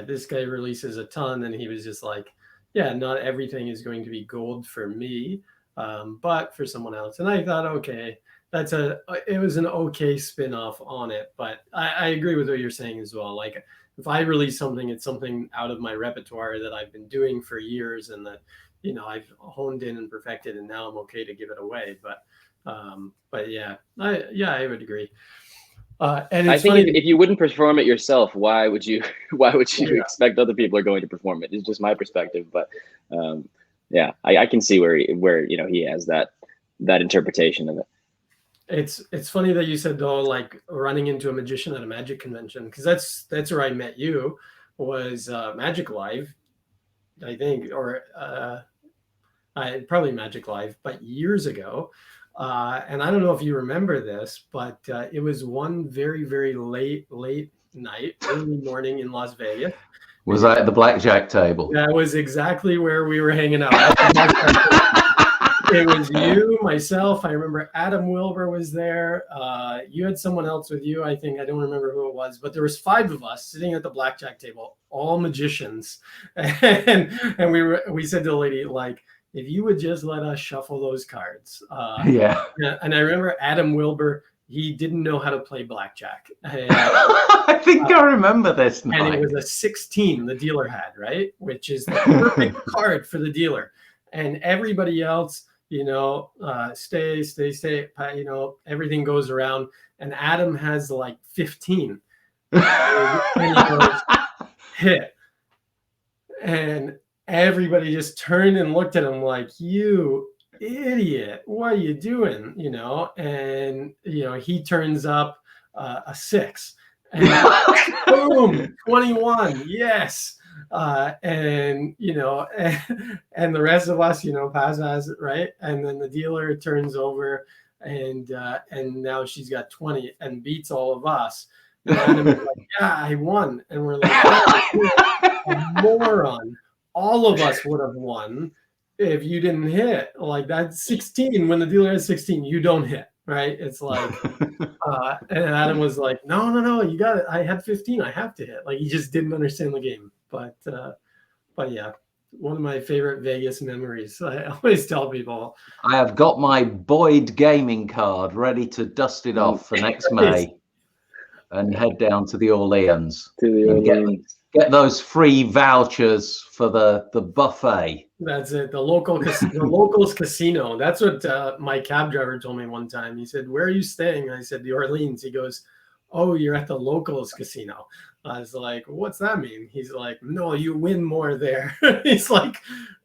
this guy releases a ton, and he was just like, yeah, not everything is going to be gold for me, but for someone else. And I thought, okay, it was an okay spin-off on it. But I agree with what you're saying as well. Like, if I release something, it's something out of my repertoire that I've been doing for years and that, I've honed in and perfected, and now I'm okay to give it away. But yeah, I would agree. And I think if you wouldn't perform it yourself, why would you expect other people are going to perform it? It's just my perspective. But I can see where he has that interpretation of it. It's funny that you said, though, like running into a magician at a magic convention, because that's where I met you, was Magic Live, I think, or probably Magic Live, but years ago. And I don't know if you remember this, but it was one very, very late night, early morning in Las Vegas. Was that at the blackjack table? That was exactly where we were hanging out. It was you, myself. I remember Adam Wilbur was there. You had someone else with you, I think. I don't remember who it was, but there was 5 of us sitting at the blackjack table, all magicians. And we said to the lady, like, if you would just let us shuffle those cards. And I remember Adam Wilbur, he didn't know how to play blackjack. And, I think I remember this night. And it was a 16 the dealer had, right? Which is the perfect card for the dealer. And everybody else, stay, everything goes around. And Adam has like 15. And he goes, hit. And everybody just turned and looked at him like, you idiot, what are you doing? And he turns up a 6, and boom, 21, yes. And and the rest of us, pass it, right? And then the dealer turns over, and now she's got 20 and beats all of us. And Adam was like, yeah, I won. And we're like, oh, a moron. All of us would have won if you didn't hit. Like, that's 16. When the dealer has 16, you don't hit, right? It's like, and Adam was like, no, you got it. I had 15. I have to hit. Like, he just didn't understand the game. But yeah, one of my favorite Vegas memories. I always tell people. I have got my Boyd gaming card ready to dust it off for next May and head down to the Orleans. Get those free vouchers for the buffet. That's it. The locals casino. That's what my cab driver told me one time. He said, "Where are you staying?" I said, "The Orleans." He goes, "Oh, you're at the locals casino." I was like, "What's that mean?" He's like, "No, you win more there." He's like,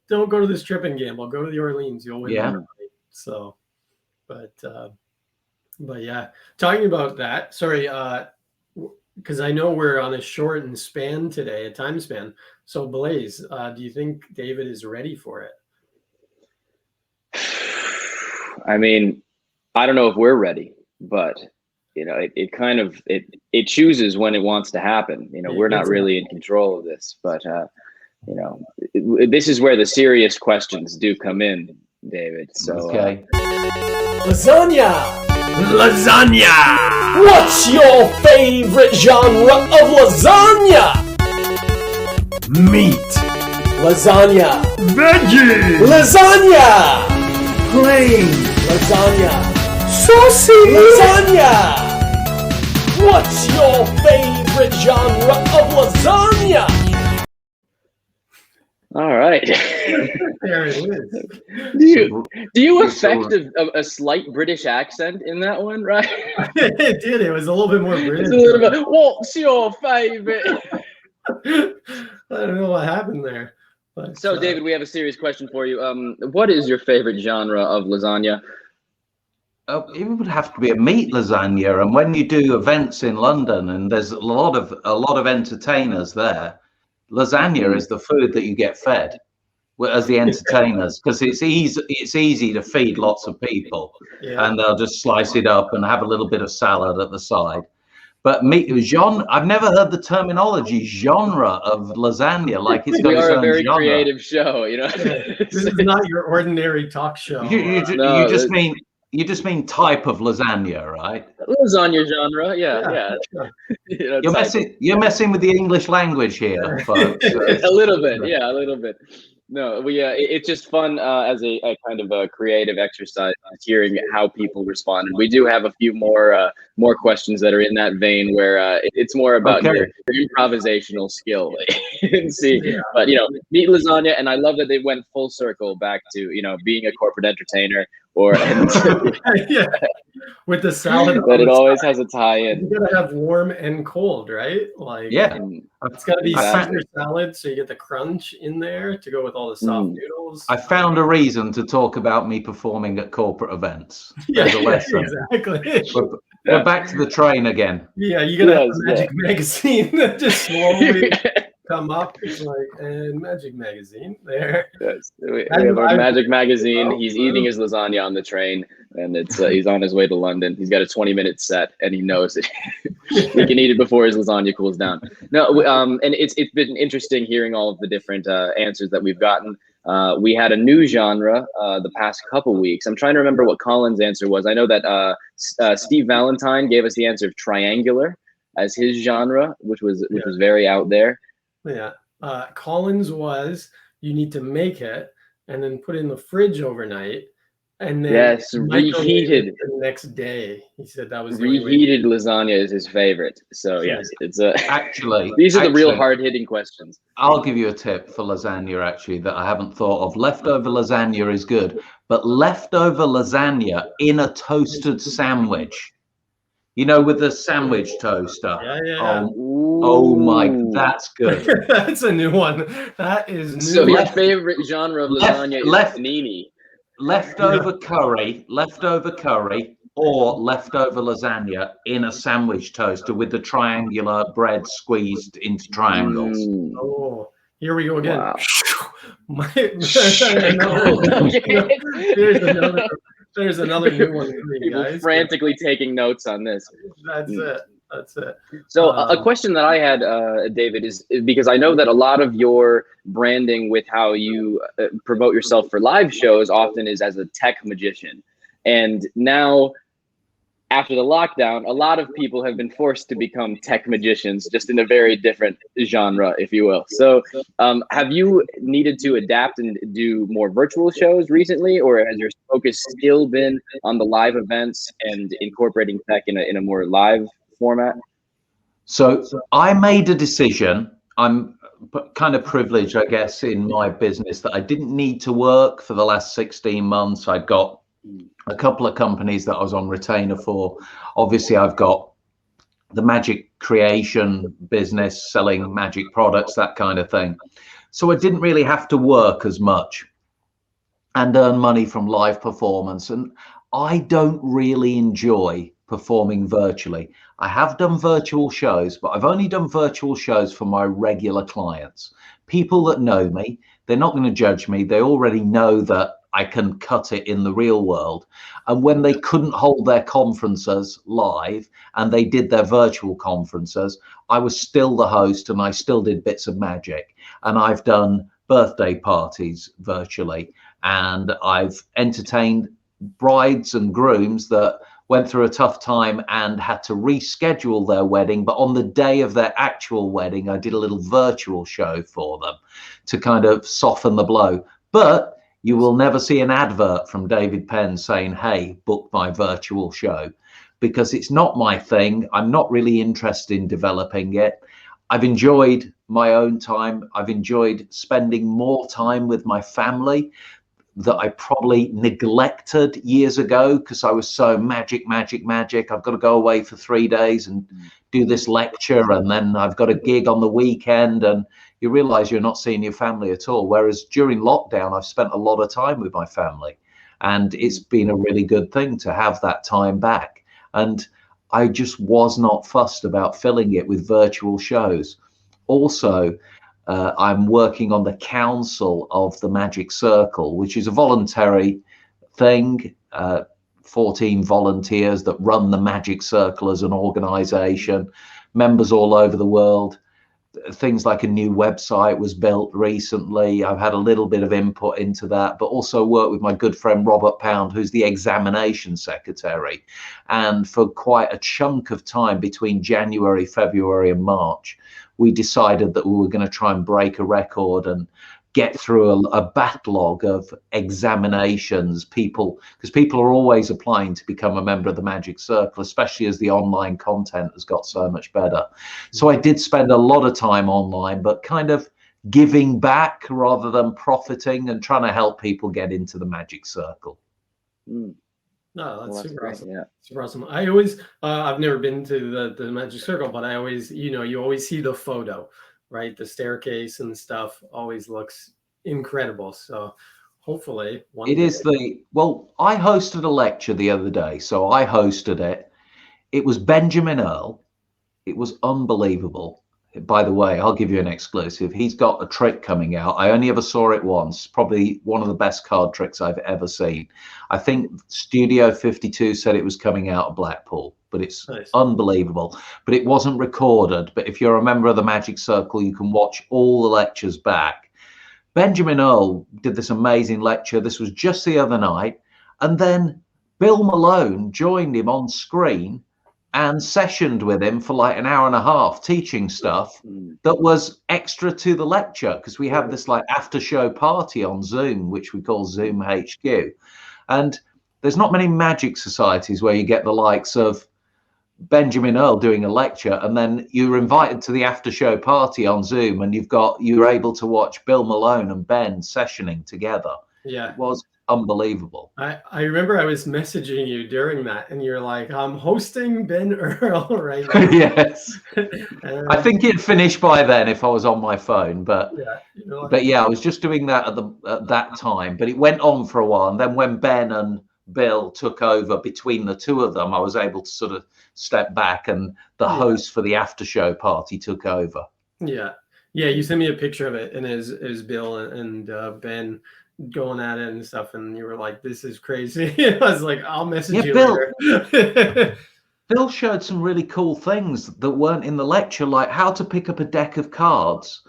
"Don't go to the strip and gamble. Go to the Orleans. You'll win more money." So, but yeah, talking about that. Sorry, because I know we're on a shortened span today, a time span. So, Blaze, do you think David is ready for it? I mean, I don't know if we're ready, but it chooses when it wants to happen. We're not really in control of this, but this is where the serious questions do come in, David. So, okay. Lasagna. What's your favorite genre of lasagna? Meat. Lasagna. Veggie. Lasagna. Plain. Lasagna. Saucy. Lasagna. What's your favorite genre of lasagna? All right. There it is. Do you affect a slight British accent in that one, right? It did. It was a little bit more British. It's a little bit. What's your favorite? I don't know what happened there. But, So, David, we have a serious question for you. What is your favorite genre of lasagna? It would have to be a meat lasagna, and when you do events in London, and there's a lot of entertainers there, lasagna is the food that you get fed as the entertainers, because it's easy to feed lots of people, yeah. and they'll just slice it up and have a little bit of salad at the side. But meat genre, I've never heard the terminology genre of lasagna. Like it's got We its are a own very genre. creative show, you know. This is not your ordinary talk show. You No, just mean type of lasagna, right? lasagna genre, yeah. You know, You're messing with the English language here, folks. a little bit, yeah, a little bit. No, it's just fun as a kind of a creative exercise, hearing how people respond. And we do have a few more questions that are in that vein, where it's more about your improvisational skill. And see, but meat lasagna, and I love that they went full circle back to being a corporate entertainer, yeah, with the salad. But it always has a tie-in. You gotta have warm and cold, right? Like, yeah, it's gotta be Exactly. Caesar salad, so you get the crunch in there to go with all the soft noodles. I found a reason to talk about me performing at corporate events. Yeah, There's a lesson. exactly. We're back to the train again. Yeah, you gotta have a Magic Magazine that just slowly come up. It's like, and Magic Magazine there. Yes, we have our Magic Magazine. He's eating his lasagna on the train, and it's he's on his way to London. He's got a 20-minute set, and he knows it. He can eat it before his lasagna cools down. No, and it's been interesting hearing all of the different answers that we've gotten. We had a new genre the past couple weeks. I'm trying to remember what Colin's answer was. I know that Steve Valentine gave us the answer of triangular as his genre, which was very out there. Yeah. Collins was, you need to make it and then put it in the fridge overnight, and then reheated the next day. He said that was the reheated lasagna is his favorite. So yes, it's actually these are the real hard-hitting questions. I'll give you a tip for lasagna actually that I haven't thought of. Leftover lasagna is good, but leftover lasagna in a toasted sandwich. With the sandwich toaster. Yeah. Oh my, that's good. That's a new one. That is new. So your favorite genre of lasagna is panini. Leftover curry, or leftover lasagna in a sandwich toaster with the triangular bread squeezed into triangles. Oh, here we go again. Wow. There's another new one for you People guys. frantically taking notes on this. That's it. So a question that I had, David, is because I know that a lot of your branding with how you promote yourself for live shows often is as a tech magician. And now, after the lockdown, a lot of people have been forced to become tech magicians, just in a very different genre, if you will. So have you needed to adapt and do more virtual shows recently, or has your focus still been on the live events and incorporating tech in a more live format? So I made a decision. I'm kind of privileged, I guess, in my business that I didn't need to work for the last 16 months. I'd got a couple of companies that I was on retainer for. Obviously, I've got the magic creation business, selling magic products, that kind of thing. So I didn't really have to work as much and earn money from live performance. And I don't really enjoy performing virtually. I have done virtual shows, but I've only done virtual shows for my regular clients. People that know me, they're not going to judge me. They already know that I can cut it in the real world. And when they couldn't hold their conferences live and they did their virtual conferences, I was still the host and I still did bits of magic. And I've done birthday parties virtually, and I've entertained brides and grooms that went through a tough time and had to reschedule their wedding. But on the day of their actual wedding, I did a little virtual show for them to kind of soften the blow. But you will never see an advert from David Penn saying, hey, book my virtual show, because it's not my thing. I'm not really interested in developing it. I've enjoyed my own time. I've enjoyed spending more time with my family that I probably neglected years ago because I was so magic. I've got to go away for 3 days and do this lecture and then I've got a gig on the weekend, and you realize you're not seeing your family at all. Whereas during lockdown, I've spent a lot of time with my family, and it's been a really good thing to have that time back. And I just was not fussed about filling it with virtual shows. Also, I'm working on the council of the Magic Circle, which is a voluntary thing. 14 volunteers that run the Magic Circle as an organization, members all over the world. Things like a new website was built recently. I've had a little bit of input into that, but also work with my good friend Robert Pound, who's the examination secretary. And for quite a chunk of time between January, February and March, we decided that we were going to try and break a record and get through a backlog of examinations, because people are always applying to become a member of the Magic Circle, especially as the online content has got so much better. So I did spend a lot of time online, but kind of giving back rather than profiting, and trying to help people get into the Magic Circle. No, that's super great. awesome. Yeah. Super awesome. I always, I've never been to the Magic Circle, but I always, you always see the photo, right? The staircase and stuff always looks incredible. So hopefully one It day. is well, I hosted a lecture the other day. So I hosted it. It was Benjamin Earl. It was unbelievable. By the way, I'll give you an exclusive. He's got a trick coming out. I only ever saw it once. Probably one of the best card tricks I've ever seen. I think Studio 52 said it was coming out of Blackpool, but it's Nice. unbelievable. But it wasn't recorded. But if you're a member of the Magic Circle, you can watch all the lectures back. Benjamin Earl did this amazing lecture. This was just the other night. And then Bill Malone joined him on screen and sessioned with him for like an hour and a half, teaching stuff that was extra to the lecture, because we have this like after show party on Zoom, which we call Zoom HQ. And there's not many magic societies where you get the likes of Benjamin Earl doing a lecture, and then you're invited to the after show party on Zoom, and you're able to watch Bill Malone and Ben sessioning together. Yeah. It was unbelievable. I remember I was messaging you during that, and you're like, I'm hosting Ben Earl right now. Yes. I think it'd finished by then if I was on my phone, but yeah, but yeah, I was just doing that at that time. But it went on for a while, and then when Ben and Bill took over between the two of them, I was able to sort of step back, and the host for the after show party took over. Yeah. You sent me a picture of it, and it was Bill and Ben going at it and stuff, and you were like, "This is crazy." I was like, "I'll message you Bill, later." Bill showed some really cool things that weren't in the lecture, like how to pick up a deck of cards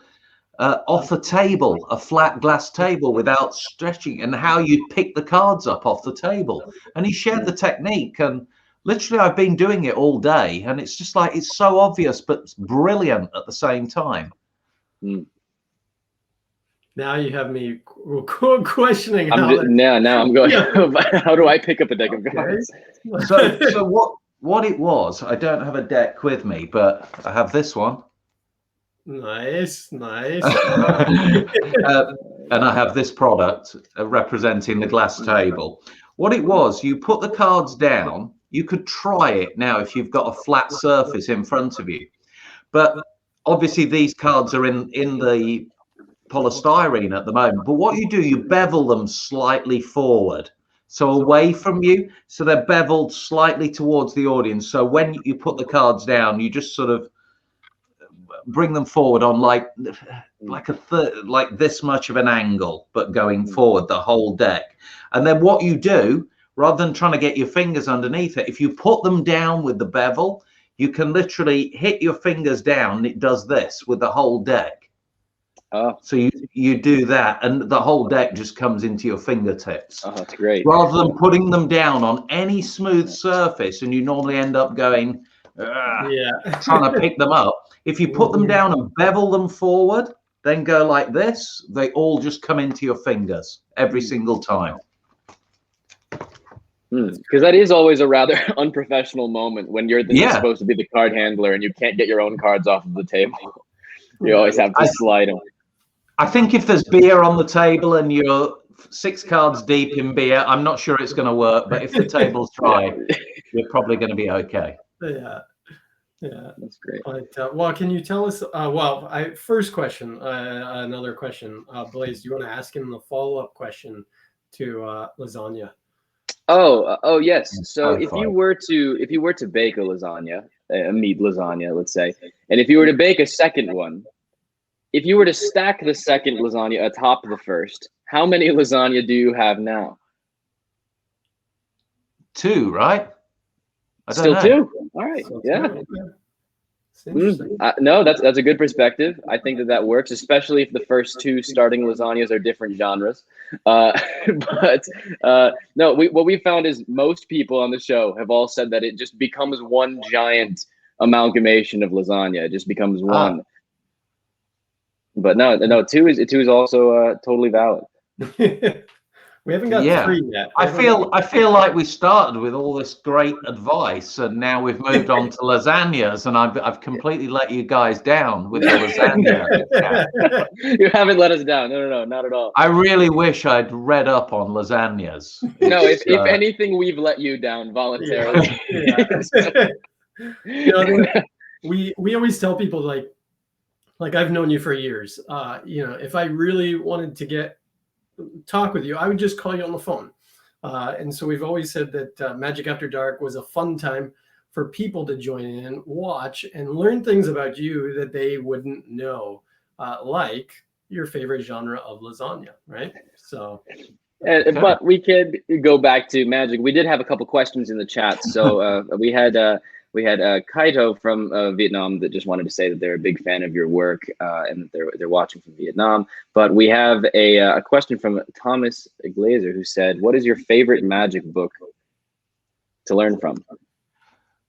off a table, a flat glass table, without stretching, and how you pick the cards up off the table. And he shared the technique, and literally I've been doing it all day, and it's just like, it's so obvious but it's brilliant at the same time. Now you have me questioning how. Now I'm going. How do I pick up a deck of cards? So what it was, I don't have a deck with me, but I have this one. Nice. And I have this product representing the glass table. What it was, you put the cards down. You could try it now if you've got a flat surface in front of you, but obviously these cards are in the polystyrene at the moment. But what you do, you bevel them slightly forward, so away from you, so they're beveled slightly towards the audience. So when you put the cards down, you just sort of bring them forward on like this much of an angle, but going forward the whole deck. And then what you do, rather than trying to get your fingers underneath it, if you put them down with the bevel, you can literally hit your fingers down, and it does this with the whole deck. So you do that, and the whole deck just comes into your fingertips. That's great. Rather than putting them down on any smooth surface, and you normally end up going, trying to pick them up. If you put them down and bevel them forward, then go like this, they all just come into your fingers every single time. Because that is always a rather unprofessional moment when you're supposed to be the card handler and you can't get your own cards off of the table. You always have to slide them. I think if there's beer on the table and you're 6 cards deep in beer, I'm not sure it's going to work. But if the table's dry, you're probably going to be okay. Yeah. Yeah. That's great. But, well, can you tell us? Well, first question, another question. Blaze, do you want to ask him the follow-up question to Lasagna? Oh yes. So Go for it. if you were to bake a lasagna, a meat lasagna, let's say, and if you were to bake a second one, if you were to stack the second lasagna atop the first, how many lasagna do you have now? 2, right? I don't Still know. 2. All right. So, Yeah. okay. It's interesting. No, that's a good perspective. I think that works, especially if the first 2 starting lasagnas are different genres. But no, what we found is most people on the show have all said that it just becomes one giant amalgamation of lasagna. It just becomes one. But no, 2 is also totally valid. We haven't got Yeah. 3 yet. I feel like we started with all this great advice, and now we've moved on to lasagnas, and I've completely let you guys down with the lasagna. You haven't let us down. No, not at all. I really wish I'd read up on lasagnas. No, if anything, we've let you down voluntarily. Yeah. You know, we always tell people like I've known you for years. You know, if I really wanted to talk with you, I would just call you on the phone. And so we've always said that Magic After Dark was a fun time for people to join in, watch, and learn things about you that they wouldn't know, like your favorite genre of lasagna, right? So, but we could go back to Magic. We did have a couple questions in the chat. So we had Kaito from Vietnam that just wanted to say that they're a big fan of your work and that they're watching from Vietnam. But we have a question from Thomas Glazer who said, "What is your favorite Magic book to learn from?"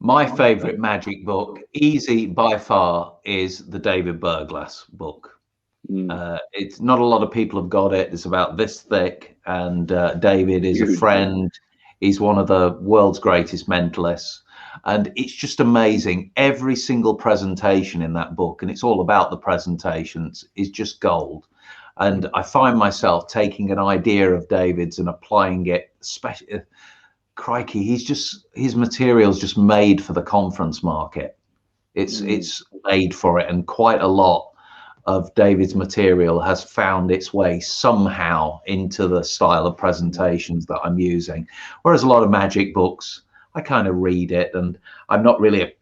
My favorite Magic book, easy by far, is the David Berglas book. It's not a lot of people have got it. It's about this thick, and David is a friend. He's one of the world's greatest mentalists, and it's just amazing. Every single presentation in that book, and it's all about the presentations, is just gold. And I find myself taking an idea of David's and applying it. Especially, crikey, his material's just made for the conference market. It's made for it, and quite a lot of David's material has found its way somehow into the style of presentations that I'm using. Whereas a lot of Magic books, I kind of read it, and I'm not really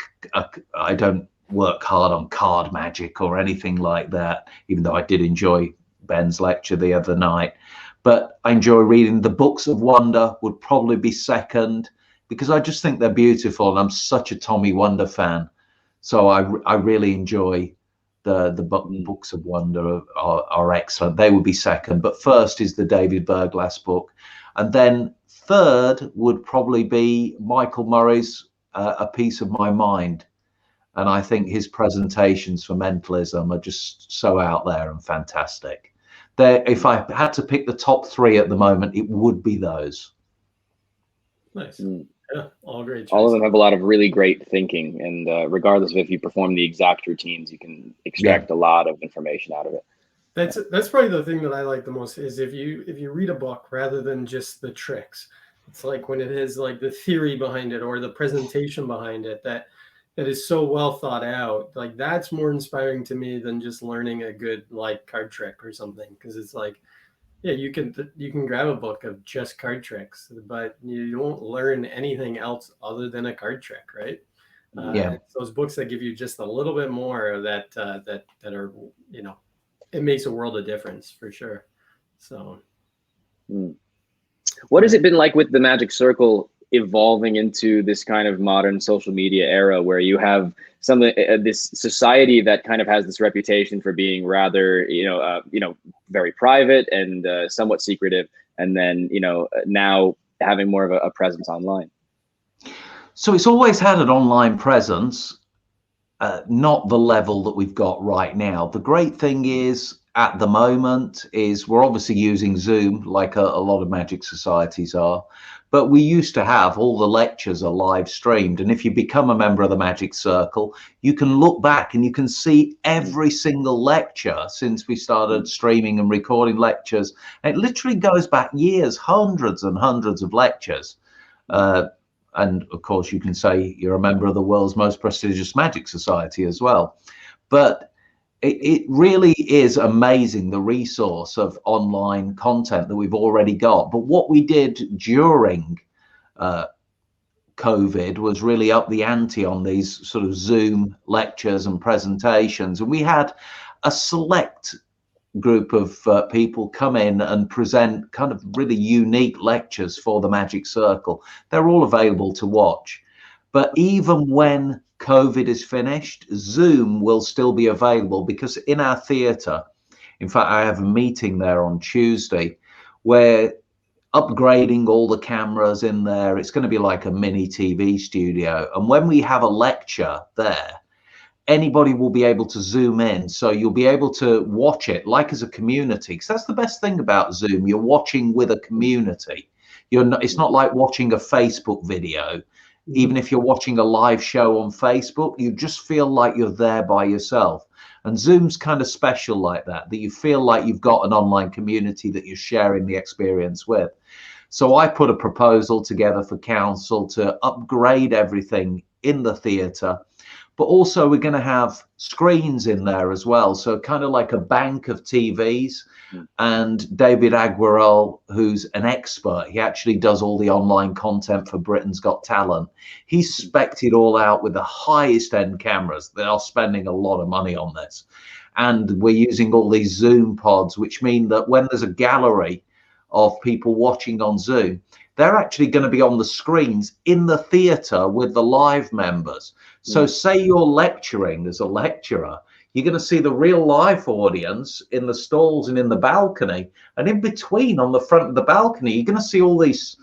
I don't work hard on card magic or anything like that, even though I did enjoy Ben's lecture the other night. But I enjoy reading. The Books of Wonder would probably be second, because I just think they're beautiful, and I'm such a Tommy Wonder fan. So I really enjoy the Books of Wonder are excellent. They would be second, but first is the David Berglas book, and then third would probably be Michael Murray's A Piece of My Mind. And I think his presentations for mentalism are just so out there and fantastic. If I had to pick the top 3 at the moment, it would be those. Nice. Yeah, all great choices. All of them have a lot of really great thinking, and regardless of if you perform the exact routines, you can extract a lot of information out of it. That's probably the thing that I like the most, is if you read a book rather than just the tricks. It's like when it has like the theory behind it or the presentation behind it that is so well thought out. Like that's more inspiring to me than just learning a good like card trick or something, because it's like, yeah, you can grab a book of just card tricks, but you won't learn anything else other than a card trick, right? It's those books that give you just a little bit more that are, you know, it makes a world of difference for sure. So, what has it been like with the Magic Circle evolving into this kind of modern social media era, where you have this society that kind of has this reputation for being rather, very private and somewhat secretive, and then, now having more of a presence online? So it's always had an online presence, not the level that we've got right now. The great thing is, at the moment, is we're obviously using Zoom like a lot of Magic societies are, but we used to have all the lectures are live streamed. And if you become a member of the Magic Circle, you can look back and you can see every single lecture since we started streaming and recording lectures. And it literally goes back years, hundreds and hundreds of lectures. And of course, you can say you're a member of the world's most prestigious magic society as well. But it really is amazing, the resource of online content that we've already got. But what we did during COVID was really up the ante on these sort of Zoom lectures and presentations. And we had a select group of people come in and present kind of really unique lectures for the Magic Circle. They're all available to watch. But even when COVID is finished, Zoom will still be available, because in our theatre, in fact, I have a meeting there on Tuesday where upgrading all the cameras in there. It's going to be like a mini TV studio. And when we have a lecture there, anybody will be able to zoom in. So you'll be able to watch it like as a community, because that's the best thing about Zoom. You're watching with a community. It's not like watching a Facebook video. Even if you're watching a live show on Facebook, you just feel like you're there by yourself. And Zoom's kind of special like that you feel like you've got an online community that you're sharing the experience with. So I put a proposal together for council to upgrade everything in the theatre, but also we're going to have screens in there as well. So kind of like a bank of TVs. And David Aguirrel, who's an expert, he actually does all the online content for Britain's Got Talent. He's spec'd it all out with the highest end cameras. They are spending a lot of money on this. And we're using all these Zoom pods, which mean that when there's a gallery of people watching on Zoom, they're actually going to be on the screens in the theatre with the live members. So say you're lecturing as a lecturer, you're going to see the real life audience in the stalls and in the balcony. And in between, on the front of the balcony, you're going to see all these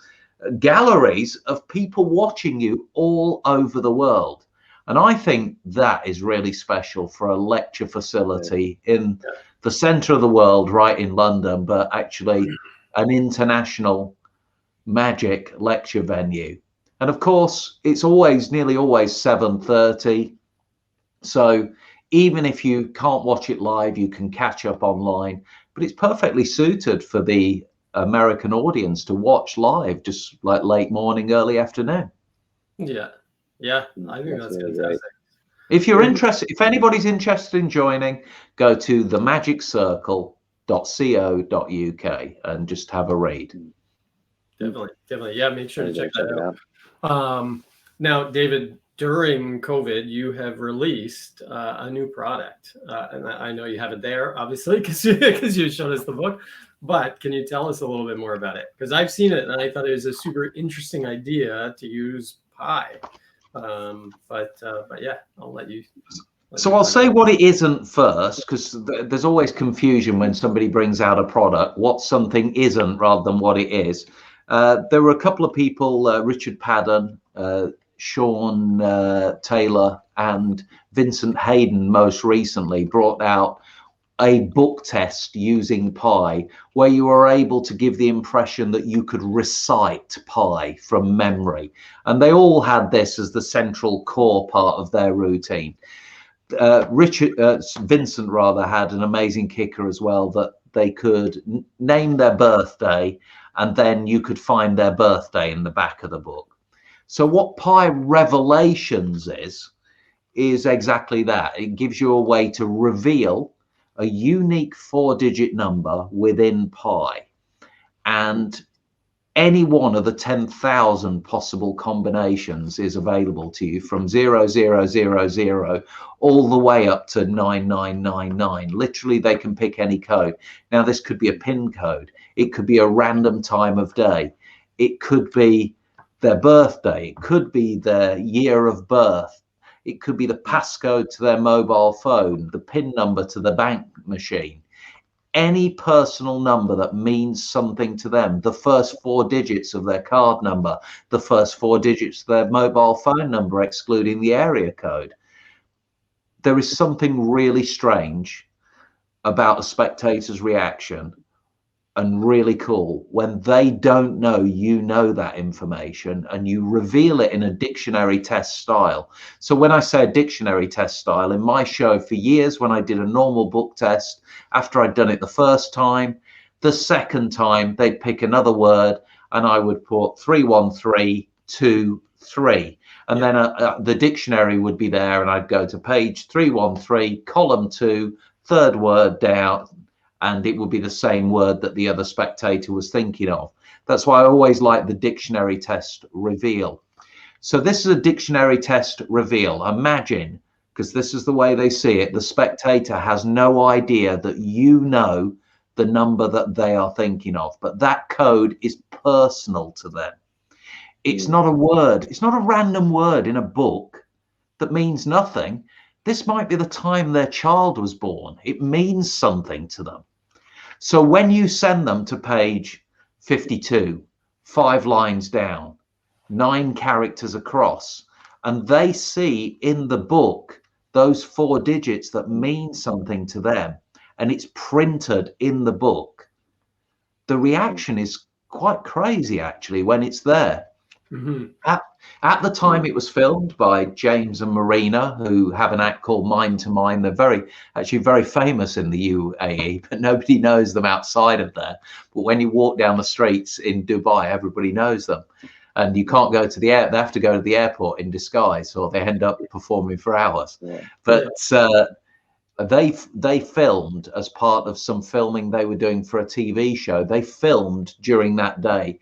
galleries of people watching you all over the world. And I think that is really special for a lecture facility in the center of the world, right in London, but actually an international magic lecture venue. And of course, it's nearly always 7:30. So even if you can't watch it live, you can catch up online. But it's perfectly suited for the American audience to watch live, just like late morning, early afternoon. Yeah, I think that's really fantastic. If you're interested, if anybody's interested in joining, go to themagiccircle.co.uk and just have a read. Definitely. Yeah, make sure to check that out. Now, David, during COVID, you have released a new product, and I know you have it there, obviously, because you showed us the book. But can you tell us a little bit more about it? Because I've seen it, and I thought it was a super interesting idea to use pie. But yeah, I'll let you. So I'll say what it isn't first, because there's always confusion when somebody brings out a product, what something isn't rather than what it is. There were a couple of people, Richard Padden, Sean Taylor and Vincent Hayden most recently brought out a book test using pi, where you were able to give the impression that you could recite pi from memory. And they all had this as the central core part of their routine. Vincent rather had an amazing kicker as well, that they could name their birthday and then you could find their birthday in the back of the book. So what Pi Revelations is exactly that. It gives you a way to reveal a unique 4-digit number within pi, and any one of the 10,000 possible combinations is available to you, from 0000 all the way up to 9999. Literally, they can pick any code. Now, this could be a PIN code. It could be a random time of day. It could be their birthday. It could be their year of birth. It could be the passcode to their mobile phone, the PIN number to the bank machine. Any personal number that means something to them, the first 4 digits of their card number, the first 4 digits of their mobile phone number, excluding the area code. There is something really strange about a spectator's reaction, and really cool, when they don't know you know that information and you reveal it in a dictionary test style. So when I say a dictionary test style, in my show for years, when I did a normal book test, after I'd done it the first time, the second time they'd pick another word and I would put 313 2 3. And then the dictionary would be there, and I'd go to page 313, column 2, third word down, and it would be the same word that the other spectator was thinking of. That's why I always like the dictionary test reveal. So this is a dictionary test reveal. Imagine, because this is the way they see it, the spectator has no idea that you know the number that they are thinking of, but that code is personal to them. It's not a word. It's not a random word in a book that means nothing. This might be the time their child was born. It means something to them. So when you send them to page 52, 5 lines down, 9 characters across, and they see in the book those 4 digits that mean something to them, and it's printed in the book, the reaction is quite crazy, actually, when it's there. Mm-hmm. At the time it was filmed by James and Marina, who have an act called Mind to Mind. They're actually very famous in the UAE, but nobody knows them outside of there. But when you walk down the streets in Dubai, everybody knows them. And you can't go to the air; they have to go to the airport in disguise, or they end up performing for hours. Yeah. But they filmed as part of some filming they were doing for a TV show. They filmed during that day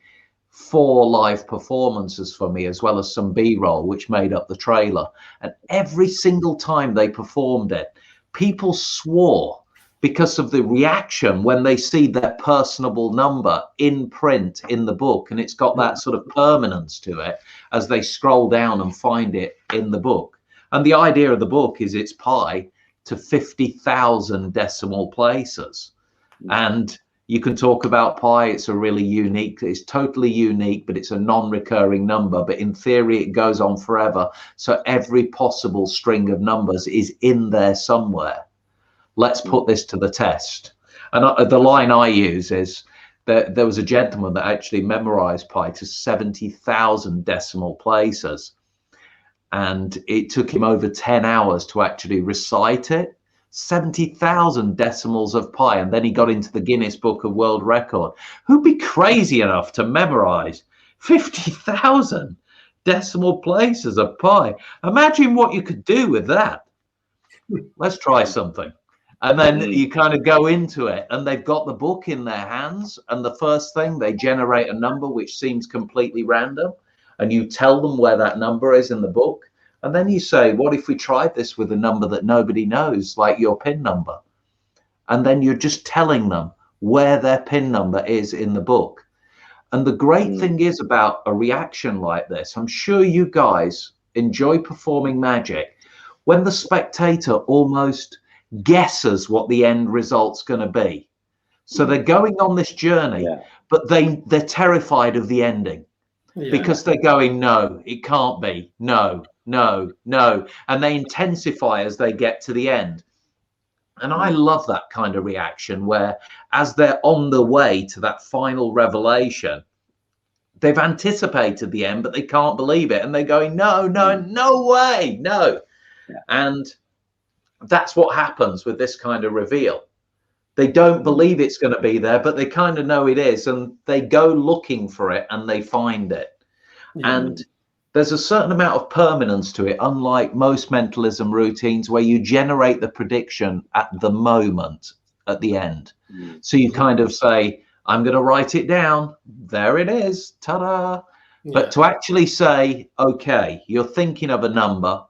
4 live performances for me, as well as some B-roll, which made up the trailer. And every single time they performed it, people swore because of the reaction when they see their personable number in print in the book. And it's got that sort of permanence to it as they scroll down and find it in the book. And the idea of the book is it's pi to 50,000 decimal places. And you can talk about pi. It's a really unique, it's totally unique, but it's a non-recurring number. But in theory, it goes on forever. So every possible string of numbers is in there somewhere. Let's put this to the test. And the line I use is that there was a gentleman that actually memorized pi to 70,000 decimal places. And it took him over 10 hours to actually recite it. 70,000 decimals of pi, and then he got into the Guinness Book of World Record. Who'd be crazy enough to memorize 50,000 decimal places of pi? Imagine what you could do with that. Let's try something. And then you kind of go into it, and they've got the book in their hands, and the first thing, they generate a number which seems completely random, and you tell them where that number is in the book. And then you say, what if we tried this with a number that nobody knows, like your PIN number? And then you're just telling them where their PIN number is in the book. And the great thing is about a reaction like this, I'm sure you guys enjoy performing magic when the spectator almost guesses what the end result's going to be. So they're going on this journey, but they're terrified of the ending. Because they're going, no, it can't be, no, no, no. And they intensify as they get to the end. And I love that kind of reaction where, as they're on the way to that final revelation, they've anticipated the end, but they can't believe it. And they're going, no, no, no way, no. And that's what happens with this kind of reveal. They don't believe it's going to be there, but they kind of know it is, and they go looking for it and they find it. And there's a certain amount of permanence to it, unlike most mentalism routines where you generate the prediction at the moment, at the end. So you kind of say, I'm going to write it down. There it is. Ta-da. But to actually say, okay, you're thinking of a number,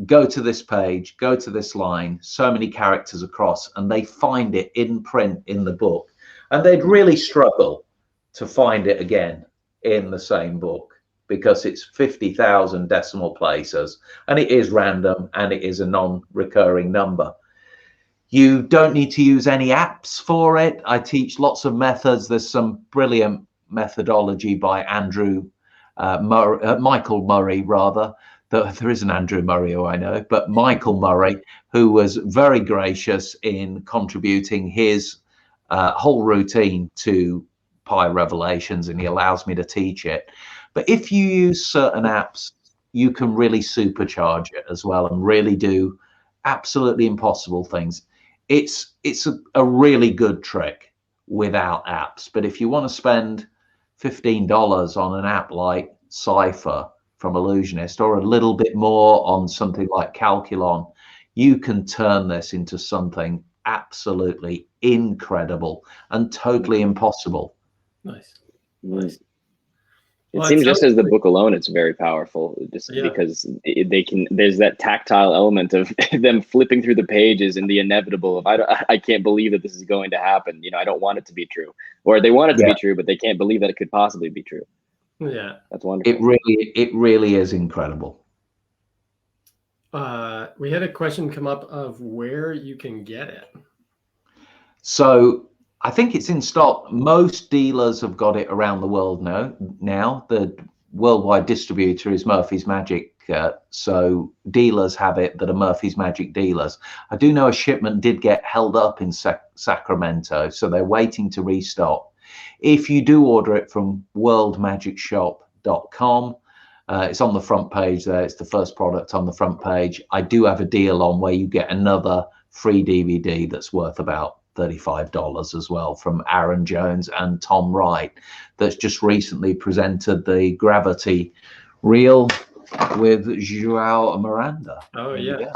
go to this page, go to this line, so many characters across, and they find it in print in the book. And they'd really struggle to find it again in the same book because it's 50,000 decimal places, and it is random, and it is a non-recurring number. You don't need to use any apps for it. I teach lots of methods. There's some brilliant methodology by Michael Murray, rather. There is an Andrew Murray who I know, but Michael Murray, who was very gracious in contributing his whole routine to Pi Revelations, and he allows me to teach it. But if you use certain apps, you can really supercharge it as well and really do absolutely impossible things. It's a really good trick without apps. But if you want to spend $15 on an app like cipher from Illusionist, or a little bit more on something like Calculon, you can turn this into something absolutely incredible and totally impossible. Nice. Nice. It Well, seems just as the like, book alone, it's very powerful, just because they can. There's that tactile element of them flipping through the pages and the inevitable of I can't believe that this is going to happen. I don't want it to be true, or they want it to be true, but they can't believe that it could possibly be true. Yeah, that's wonderful. It really is incredible. We had a question come up of where you can get it. So I think it's in stock. Most dealers have got it around the world now. The worldwide distributor is Murphy's Magic. So dealers have it that are Murphy's Magic dealers. I do know a shipment did get held up in Sacramento, so they're waiting to restock. If you do order it from worldmagicshop.com, it's on the front page there. It's the first product on the front page. I do have a deal on where you get another free DVD that's worth about $35 as well, from Aaron Jones and Tom Wright, that's just recently presented the Gravity reel with Joao and Miranda. Oh yeah,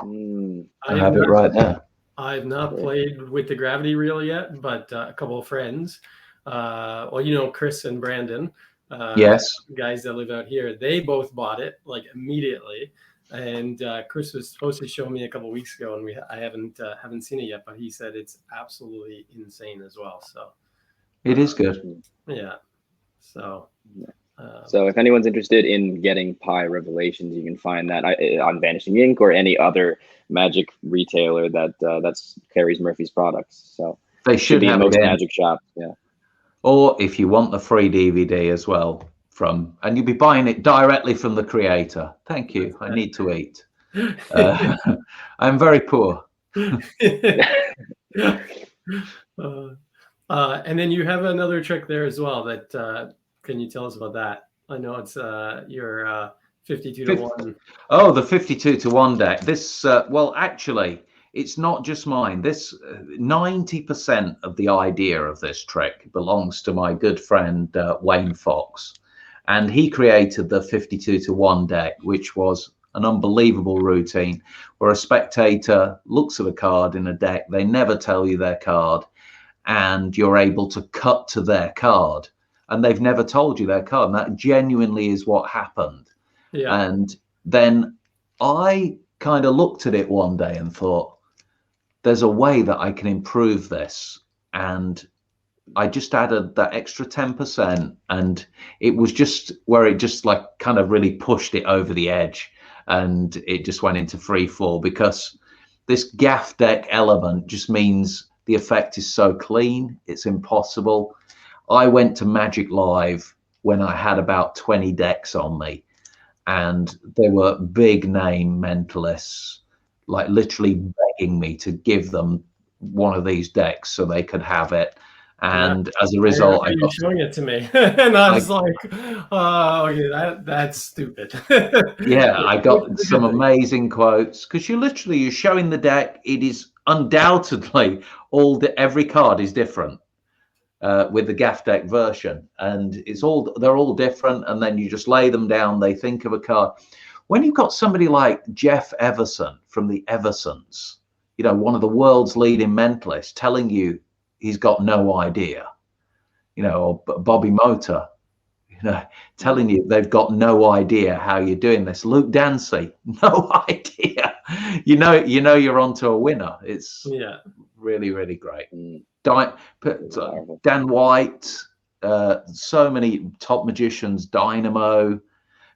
I have it right there. I've not played with the Gravity reel yet, but a couple of friends, well, Chris and Brandon, yes, guys that live out here, they both bought it like immediately. And Chris was supposed to show me a couple of weeks ago, and I haven't seen it yet. But he said it's absolutely insane as well. So it is good. Yeah. So if anyone's interested in getting Pi Revelations, you can find that on Vanishing Ink or any other Magic retailer that carries Murphy's products. So they should be in have most it in. Magic shops. Yeah. Or if you want the free DVD as well. And you'll be buying it directly from the creator. Thank you. I need to eat. I'm very poor. And then you have another trick there as well. That can you tell us about that? I know it's your 52 to 1. Oh, the 52 to 1 deck. This well, actually, it's not just mine. This 90% of the idea of this trick belongs to my good friend Wayne Fox. And he created the 52 to 1 deck, which was an unbelievable routine where a spectator looks at a card in a deck. They never tell you their card, and you're able to cut to their card, and they've never told you their card. And that genuinely is what happened. Yeah. And then I kind of looked at it one day and thought, there's a way that I can improve this. And I just added that extra 10%, and it was just where it just like kind of really pushed it over the edge, and it just went into free fall, because this gaff deck element just means the effect is so clean, it's impossible. I went to Magic Live when I had about 20 decks on me, and there were big name mentalists like literally begging me to give them one of these decks so they could have it. And as a result, I got showing it to me, and I was like, "Oh, okay, that's stupid." Yeah, I got some amazing quotes, because you're showing the deck. It is undoubtedly every card is different with the gaff deck version, and they're all different. And then you just lay them down. They think of a card. When you've got somebody like Jeff Everson from the Eversons, one of the world's leading mentalists, telling you he's got no idea, or Bobby Motor, telling you they've got no idea how you're doing this. Luke Dancy, no idea. You're onto a winner. It's really, really great. Dan White, so many top magicians, Dynamo.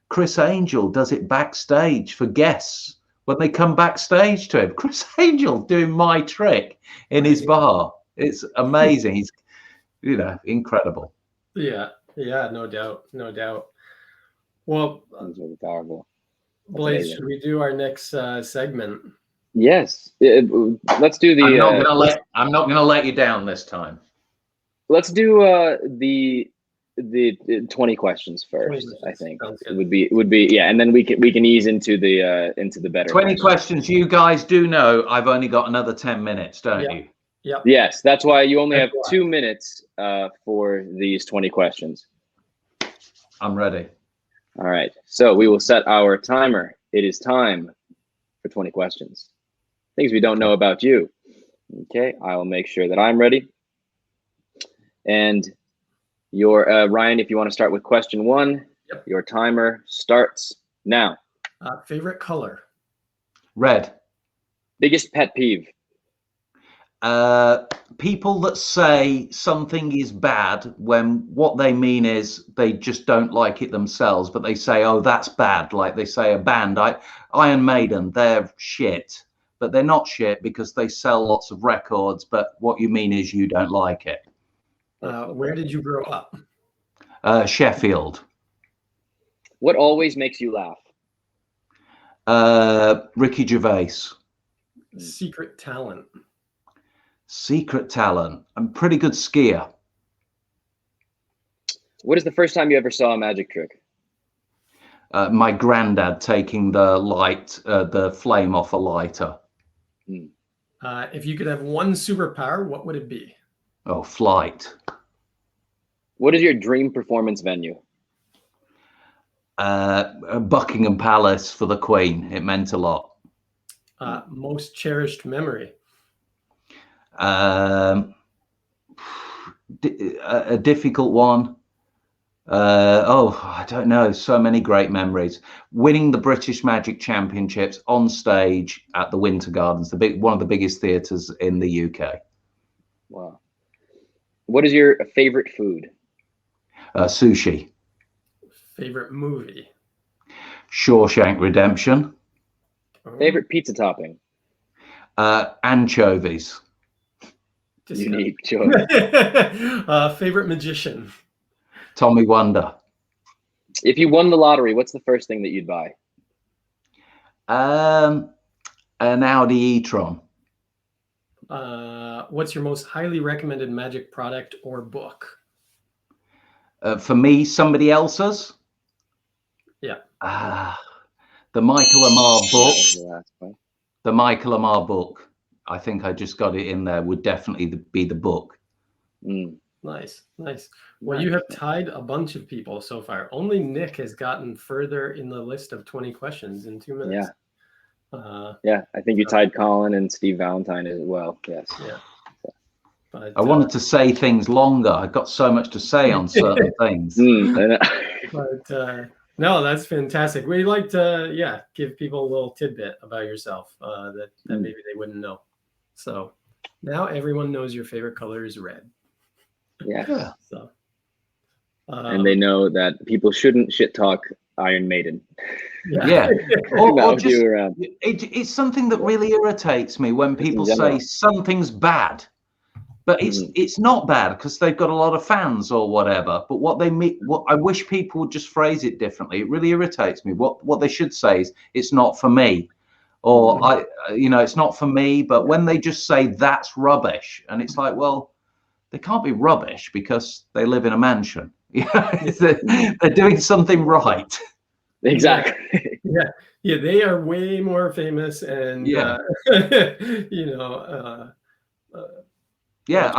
Chris Angel does it backstage for guests when they come backstage to him. Chris Angel doing my trick in his bar. It's amazing. He's, incredible. Yeah, no doubt. Well, that's really powerful. Blaze, should we do our next segment? Yes. Let's do the. I'm not gonna let you down this time. Let's do the 20 questions first. 20 questions. I think would be yeah, and then we can ease into the better 20 questions. You guys do know I've only got another 10 minutes, don't you? Yeah. Yes, that's why you only have 2 minutes for these 20 questions. I'm ready. All right. So we will set our timer. It is time for 20 questions. Things we don't know about you. Okay. I will make sure that I'm ready. And your Ryan, if you want to start with question 1, Yep. your timer starts now. Favorite color? Red. Biggest pet peeve? People that say something is bad when what they mean is they just don't like it themselves, but they say, oh, that's bad. Like they say a band, Iron Maiden, they're shit, but they're not shit because they sell lots of records, but what you mean is you don't like it. Where did you grow up? Sheffield. What always makes you laugh? Ricky Gervais. Secret talent? Secret talent. I'm a pretty good skier. What is the first time you ever saw a magic trick? My granddad taking the flame off a lighter. If you could have one superpower, what would it be? Oh, flight. What is your dream performance venue? Buckingham Palace for the Queen. It meant a lot. Most cherished memory? A difficult one. I don't know. So many great memories. Winning the British Magic Championships on stage at the Winter Gardens, one of the biggest theatres in the UK. Wow. What is your favorite food? Sushi. Favorite movie? Shawshank Redemption. Favorite pizza topping? Anchovies. Unique choice. Favorite magician? Tommy Wonder. If you won the lottery, what's the first thing that you'd buy? An Audi e-tron. What's your most highly recommended magic product or book? For me, somebody else's? Yeah. The Michael Amar book. The last one. The Michael Amar book. I think I just got it in there. Would definitely be the book. Nice. Well, you have tied a bunch of people so far. Only Nick has gotten further in the list of 20 questions in 2 minutes. Yeah. I think you tied Colin and Steve Valentine as well. Yes. Yeah. But, I wanted to say things longer. I got so much to say on certain things. But no, that's fantastic. We like to, give people a little tidbit about yourself that maybe they wouldn't know. So now everyone knows your favorite color is red. Yeah. So, and they know that people shouldn't shit talk Iron Maiden. Yeah. or just, around. It's something that really irritates me when people say something's bad, but it's not bad because they've got a lot of fans or whatever. But what they mean, I wish people would just phrase it differently. It really irritates me. What they should say is, "It's not for me," or it's not for me. But when they just say that's rubbish, and it's like, well, they can't be rubbish because they live in a mansion. They're doing something right. Exactly. Yeah, they are way more famous and than you are. Yeah.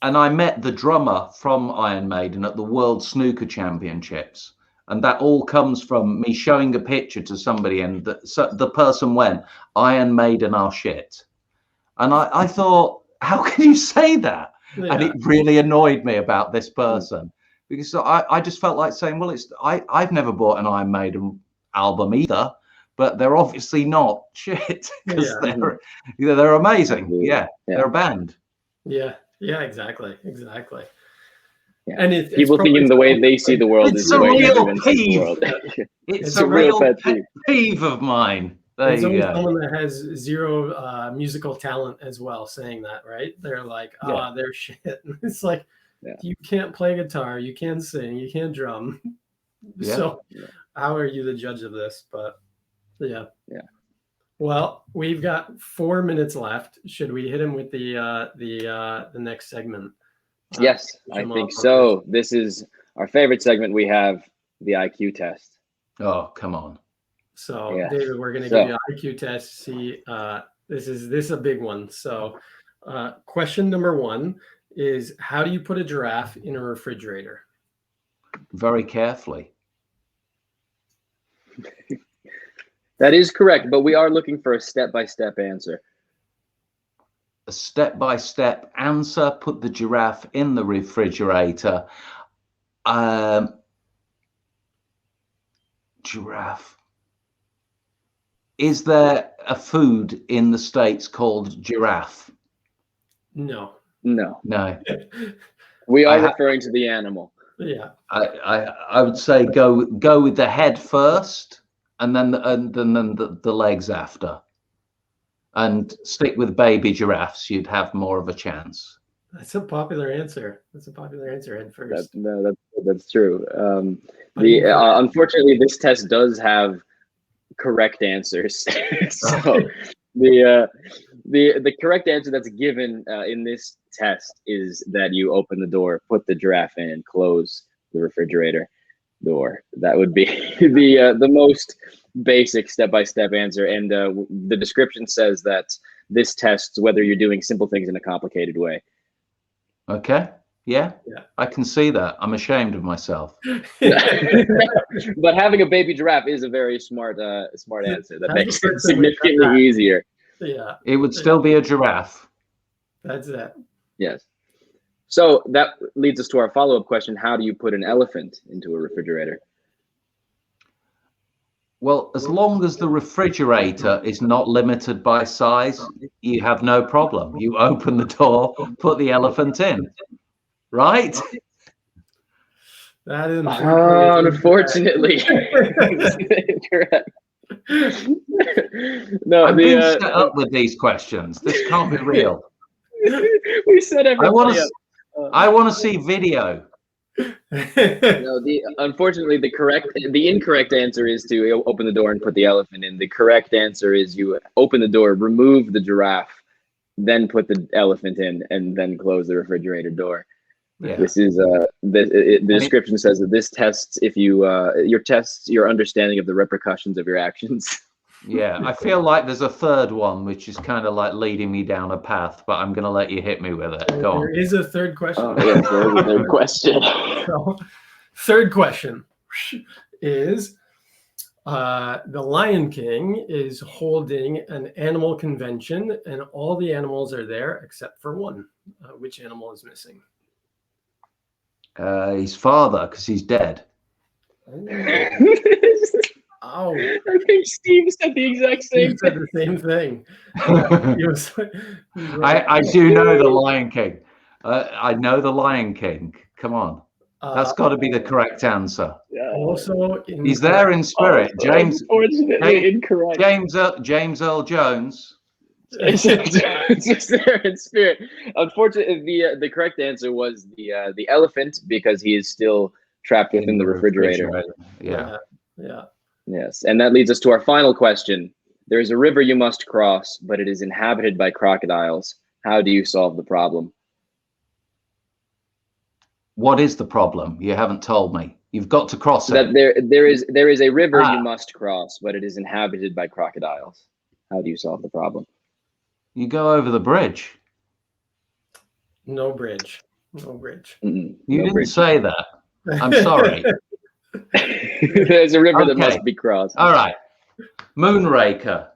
And I met the drummer from Iron Maiden at the World Snooker Championships. And that all comes from me showing a picture to somebody, and the person went, "Iron Maiden are shit." And I thought, how can you say that? Yeah. And it really annoyed me about this person because I just felt like saying, well, I've never bought an Iron Maiden album either, but they're obviously not shit because they're amazing. Yeah, they're a band. Yeah, exactly. Yeah. And it's people thinking the way they see the world is the way everyone sees the world. It's a real pet peeve of mine. There's always someone that has zero musical talent as well saying that, right? They're like, they're shit. It's like, you can't play guitar, you can't sing, you can't drum. So how are you the judge of this? But yeah. Well, we've got 4 minutes left. Should we hit him with the next segment? Yes, I think so. This is our favorite segment. We have the IQ test. Oh, come on. So David, we're going to give you an IQ test. See, this is a big one. So question number 1 is, how do you put a giraffe in a refrigerator? very carefully. That is correct, but we are looking for a step-by-step answer. A step-by-step answer. Put the giraffe in the refrigerator. Giraffe. Is there a food in the States called giraffe? No. No. No. We are referring to the animal. Yeah. I would say go with the head first, and then the legs after, and stick with baby giraffes. You'd have more of a chance. That's a popular answer. That's a popular answer. Head first. That's true. Unfortunately, this test does have correct answers. So the correct answer that's given in this test is that you open the door, put the giraffe in, and close the refrigerator door. That would be the most basic step-by-step answer. And the description says that this tests whether you're doing simple things in a complicated way. Okay. Yeah. I can see that. I'm ashamed of myself. But having a baby giraffe is a very smart answer. That makes it significantly easier. Yeah. It would still be a giraffe. That's it. Yes. So that leads us to our follow-up question. How do you put an elephant into a refrigerator? Well, as long as the refrigerator is not limited by size, you have no problem. You open the door, put the elephant in. Right? That is unfortunately. Correct. No, I'm being set up with these questions. This can't be real. We said everybody up. I want to see video. No, unfortunately, the incorrect answer is to open the door and put the elephant in. The correct answer is you open the door, remove the giraffe, then put the elephant in, and then close the refrigerator door. Yeah. This is the description says that this tests if you your understanding of the repercussions of your actions. Yeah, I feel like there's a third one which is kind of like leading me down a path, but I'm going to let you hit me with it. Go on. There is a third question. Oh, yes, there is a third question. So, third question is the Lion King is holding an animal convention, and all the animals are there except for one. Which animal is missing? His father, because he's dead. Oh, I think Steve said the exact same he said the same thing. I do know the Lion King. I know the Lion King. Come on. That's got to be the correct answer. Also, he's there in spirit. Incorrect. James Earl Jones. It's just there in spirit. Unfortunately, the correct answer was the elephant, because he is still trapped within the refrigerator. Yeah. Yes, and that leads us to our final question. There is a river you must cross, but it is inhabited by crocodiles. How do you solve the problem? What is the problem? You haven't told me. You've got to cross it. That there is a river you must cross, but it is inhabited by crocodiles. How do you solve the problem? You go over the bridge. No bridge. No bridge. You didn't say that. I'm sorry. There's a river that must be crossed. All right. Moonraker.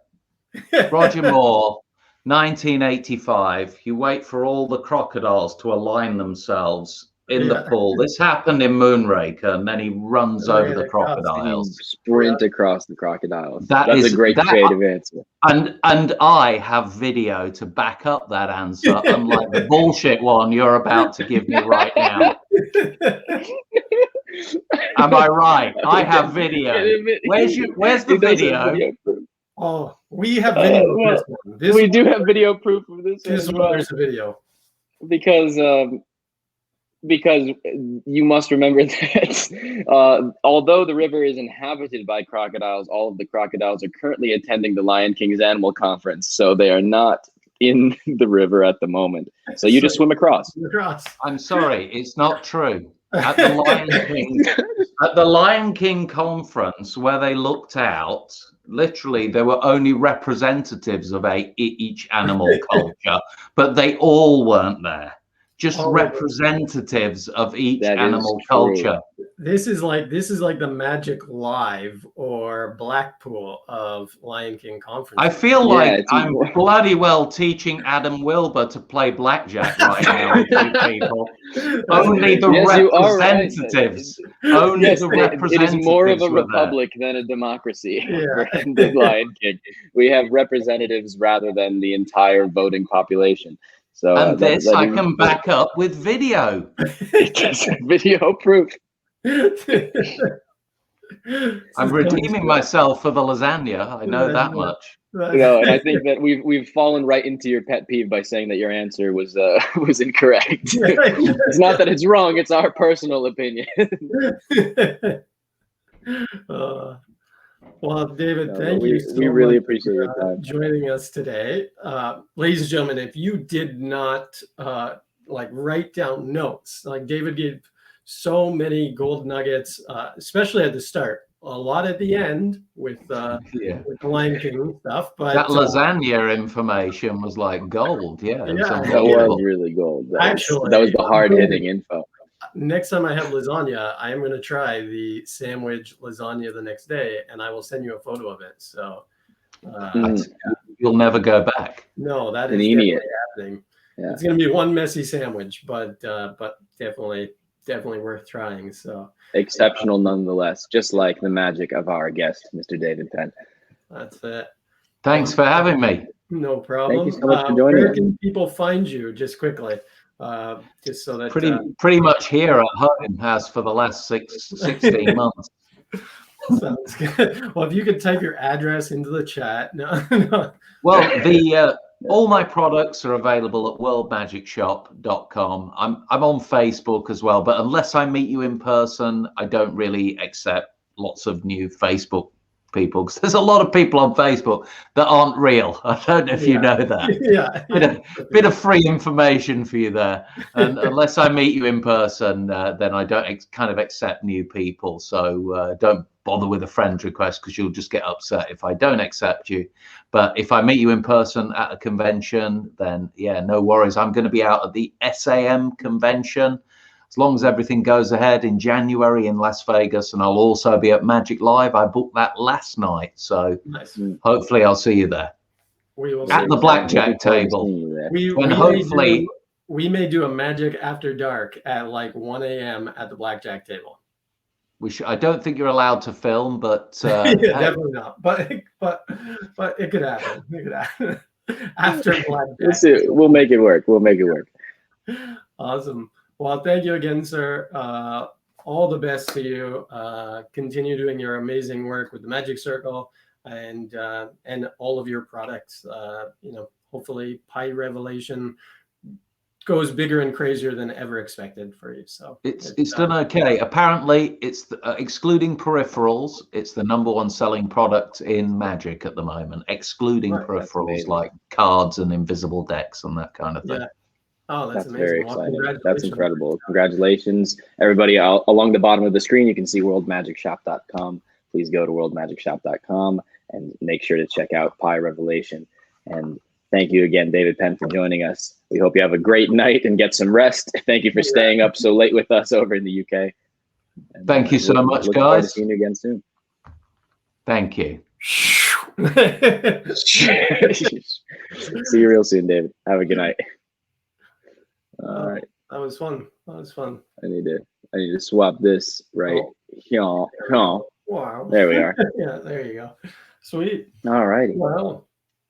Roger Moore, 1985. You wait for all the crocodiles to align themselves in the pool. This happened in Moonraker, and then he runs over the crocodiles. Sprint across the crocodiles. That's a great creative answer. And I have video to back up that answer, unlike the bullshit one you're about to give me right now. Am I right? I have video. Where's the video? Oh, we have video of this one. We do have video proof of this. This one, there's a video. Because you must remember that although the river is inhabited by crocodiles, all of the crocodiles are currently attending the Lion King's Animal Conference, so they are not in the river at the moment. So you just swim across. I'm sorry, it's not true. At the Lion King conference, where they looked out, literally there were only representatives of each animal culture, but they all weren't there. just Oh, representatives of each That is animal true. culture. this is like the Magic Live or Blackpool of Lion King conference. I feel Yeah, like it's I'm more- bloody well teaching Adam Wilbur to play blackjack right now with you people. Only the Yes, you are right. representatives. Only Yes, the it is more of representatives a were there. republic than a democracy Yeah. for the Lion King. We have representatives rather than the entire voting population. So And this I is can back up with video. video proof. I'm redeeming myself for the lasagna. I know that much. No, and I think that we've fallen right into your pet peeve by saying that your answer was was incorrect. It's not that it's wrong; it's our personal opinion. Well, David, No, thank we- you so we really much appreciate for your time. joining us today. Ladies and gentlemen, if you did not like write down notes, like David gave so many gold nuggets, especially at the start, a lot at the end with Yeah. with the Lion King stuff. But That lasagna information was like gold. Yeah. It was Yeah, That unbelievable. was really gold. That Actually, was the hard hitting info. next time I have lasagna, I am going to try the sandwich lasagna the next day, and I will send you a photo of it. So, You'll never go back. no, that An is idiot. definitely happening. Yeah. It's going to be one messy sandwich, but definitely worth trying. So Exceptional nonetheless, just like the magic of our guest, Mr. David Penn. that's it. Thanks for having me. No problem. Thank you so much for joining Where us. can people find you? Just quickly, just so that Pretty much here at home has for the last 16 months. sounds good. Well, if you could type your address into the chat. No. Well, all my products are available at worldmagicshop.com. I'm on Facebook as well, but unless I meet you in person, I don't really accept lots of new Facebook people, because there's a lot of people on Facebook that aren't real. I don't know if you know that. Yeah. Bit of free information for you there. And unless I meet you in person, then I don't kind of accept new people. So don't bother with a friend request, because you'll just get upset if I don't accept you. But if I meet you in person at a convention, then yeah, no worries. I'm going to be out at the SAM convention, as long as everything goes ahead, in January in Las Vegas, and I'll also be at Magic Live. I booked that last night, so Nice. hopefully I'll see you there We will at see. the blackjack table. We may do a Magic After Dark at like 1 a.m. at the blackjack table. I don't think you're allowed to film, but Yeah, definitely not. But it could happen. It could happen after blackjack. We'll make it work. We'll make it work. Awesome. Well, thank you again, sir. All the best to you. Continue doing your amazing work with the Magic Circle and all of your products. Hopefully Pi Revelation goes bigger and crazier than ever expected for you. So it's done okay. Apparently, it's excluding peripherals. It's the #1 selling product in Magic at the moment, excluding peripherals like cards and invisible decks and that kind of thing. Yeah. Oh, that's amazing. Very Well, exciting. That's incredible. Congratulations, everybody. Along the bottom of the screen, you can see worldmagicshop.com. Please go to worldmagicshop.com and make sure to check out Pi Revelation. And thank you again, David Penn, for joining us. We hope you have a great night and get some rest. Thank you for staying up so late with us over in the UK. And, thank you so much, looking forward to guys. seeing you again soon. Thank you. See you real soon, David. Have a good night. All right. That was fun. I need to swap this right here. Wow. There we are. Yeah, there you go. Sweet. All righty. Well,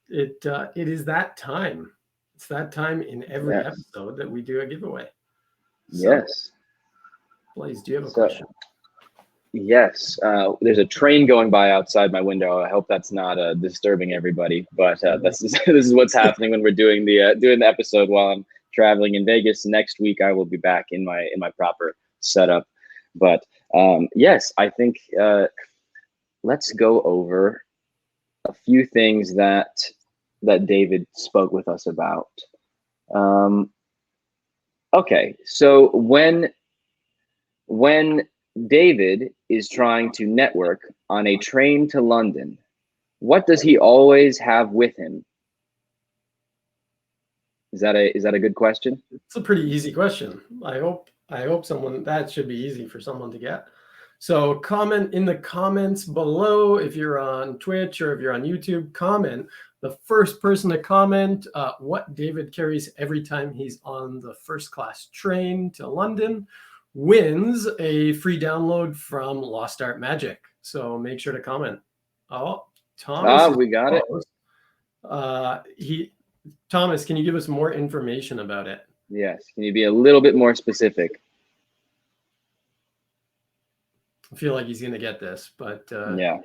it is that time. It's that time in every episode that we do a giveaway. So, Yes. Blaze, do you have a question? Yes. There's a train going by outside my window. I hope that's not disturbing everybody. But this is what's happening when we're doing the episode while I'm traveling in Vegas. Next week I will be back in my proper setup. But yes, I think let's go over a few things that David spoke with us about. Okay, so when David is trying to network on a train to London, what does he always have with him? Is that a good question? It's a pretty easy question. I hope someone, that should be easy for someone to get. So comment in the comments below if you're on Twitch or if you're on YouTube. Comment. The first person to comment what David carries every time he's on the first class train to London wins a free download from Lost Art Magic. So make sure to comment. Oh, Thomas. We got it. Thomas, can you give us more information about it? Yes. Can you be a little bit more specific? I feel like he's going to get this, but yeah.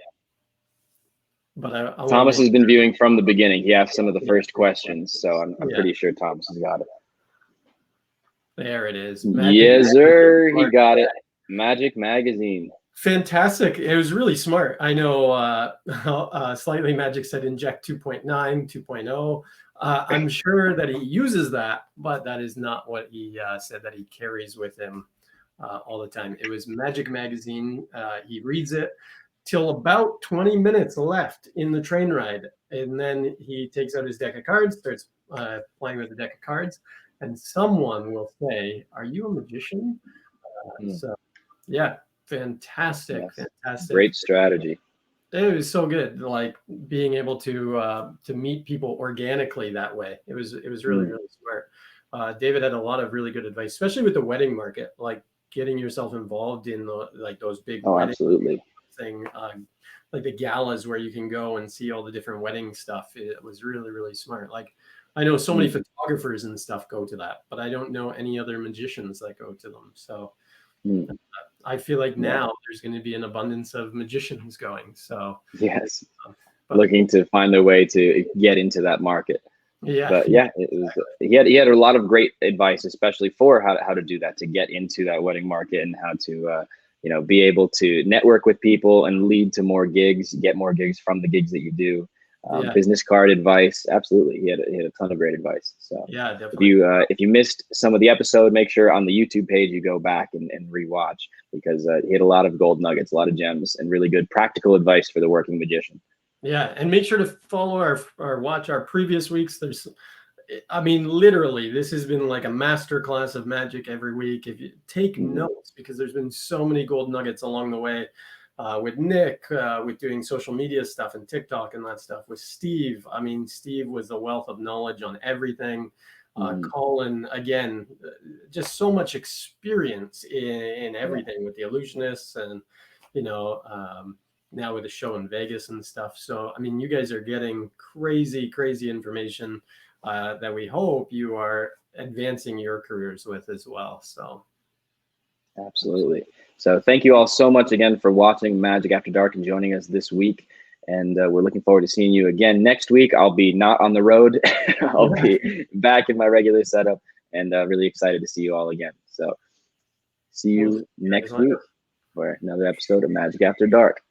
But I Thomas has been viewing from the beginning. He asked some of the first questions, so I'm pretty sure Thomas has got it. There it is. Yes, sir. He got it. Magic Magazine. Fantastic. It was really smart. I know Slightly Magic said inject 2.9, 2.0. I'm sure that he uses that, but that is not what he said that he carries with him all the time. It was Magic Magazine. He reads it till about 20 minutes left in the train ride. And then he takes out his deck of cards, starts playing with the deck of cards, and someone will say, "Are you a magician?" So, yeah, fantastic, fantastic. Great strategy. It was so good, like being able to meet people organically that way. It was really, really smart. David had a lot of really good advice, especially with the wedding market, like getting yourself involved in those big absolutely thing, like the galas where you can go and see all the different wedding stuff. It was really, really smart. Like I know so many photographers and stuff go to that, but I don't know any other magicians that go to them. So I feel like now there's going to be an abundance of magicians going. So yes, looking to find their way to get into that market. Yeah, but yeah, he had a lot of great advice, especially for how to do that, to get into that wedding market and how to be able to network with people and lead to more gigs, get more gigs from the gigs that you do. Business card advice, absolutely. He had a ton of great advice. So yeah, definitely. If you missed some of the episode, make sure on the YouTube page you go back and rewatch, because he had a lot of gold nuggets, a lot of gems, and really good practical advice for the working magician. Yeah, and make sure to follow or watch our previous weeks. I mean, literally, this has been like a master class of magic every week. If you take notes, because there's been so many gold nuggets along the way. With Nick, with doing social media stuff and TikTok and that stuff. With Steve, I mean, Steve was a wealth of knowledge on everything. Colin, again, just so much experience in everything with the illusionists and, now with the show in Vegas and stuff. So, I mean, you guys are getting crazy, crazy information that we hope you are advancing your careers with as well. So. Absolutely. So thank you all so much again for watching Magic After Dark and joining us this week. And we're looking forward to seeing you again next week. I'll be not on the road. I'll be back in my regular setup, and really excited to see you all again. So see you next week for another episode of Magic After Dark.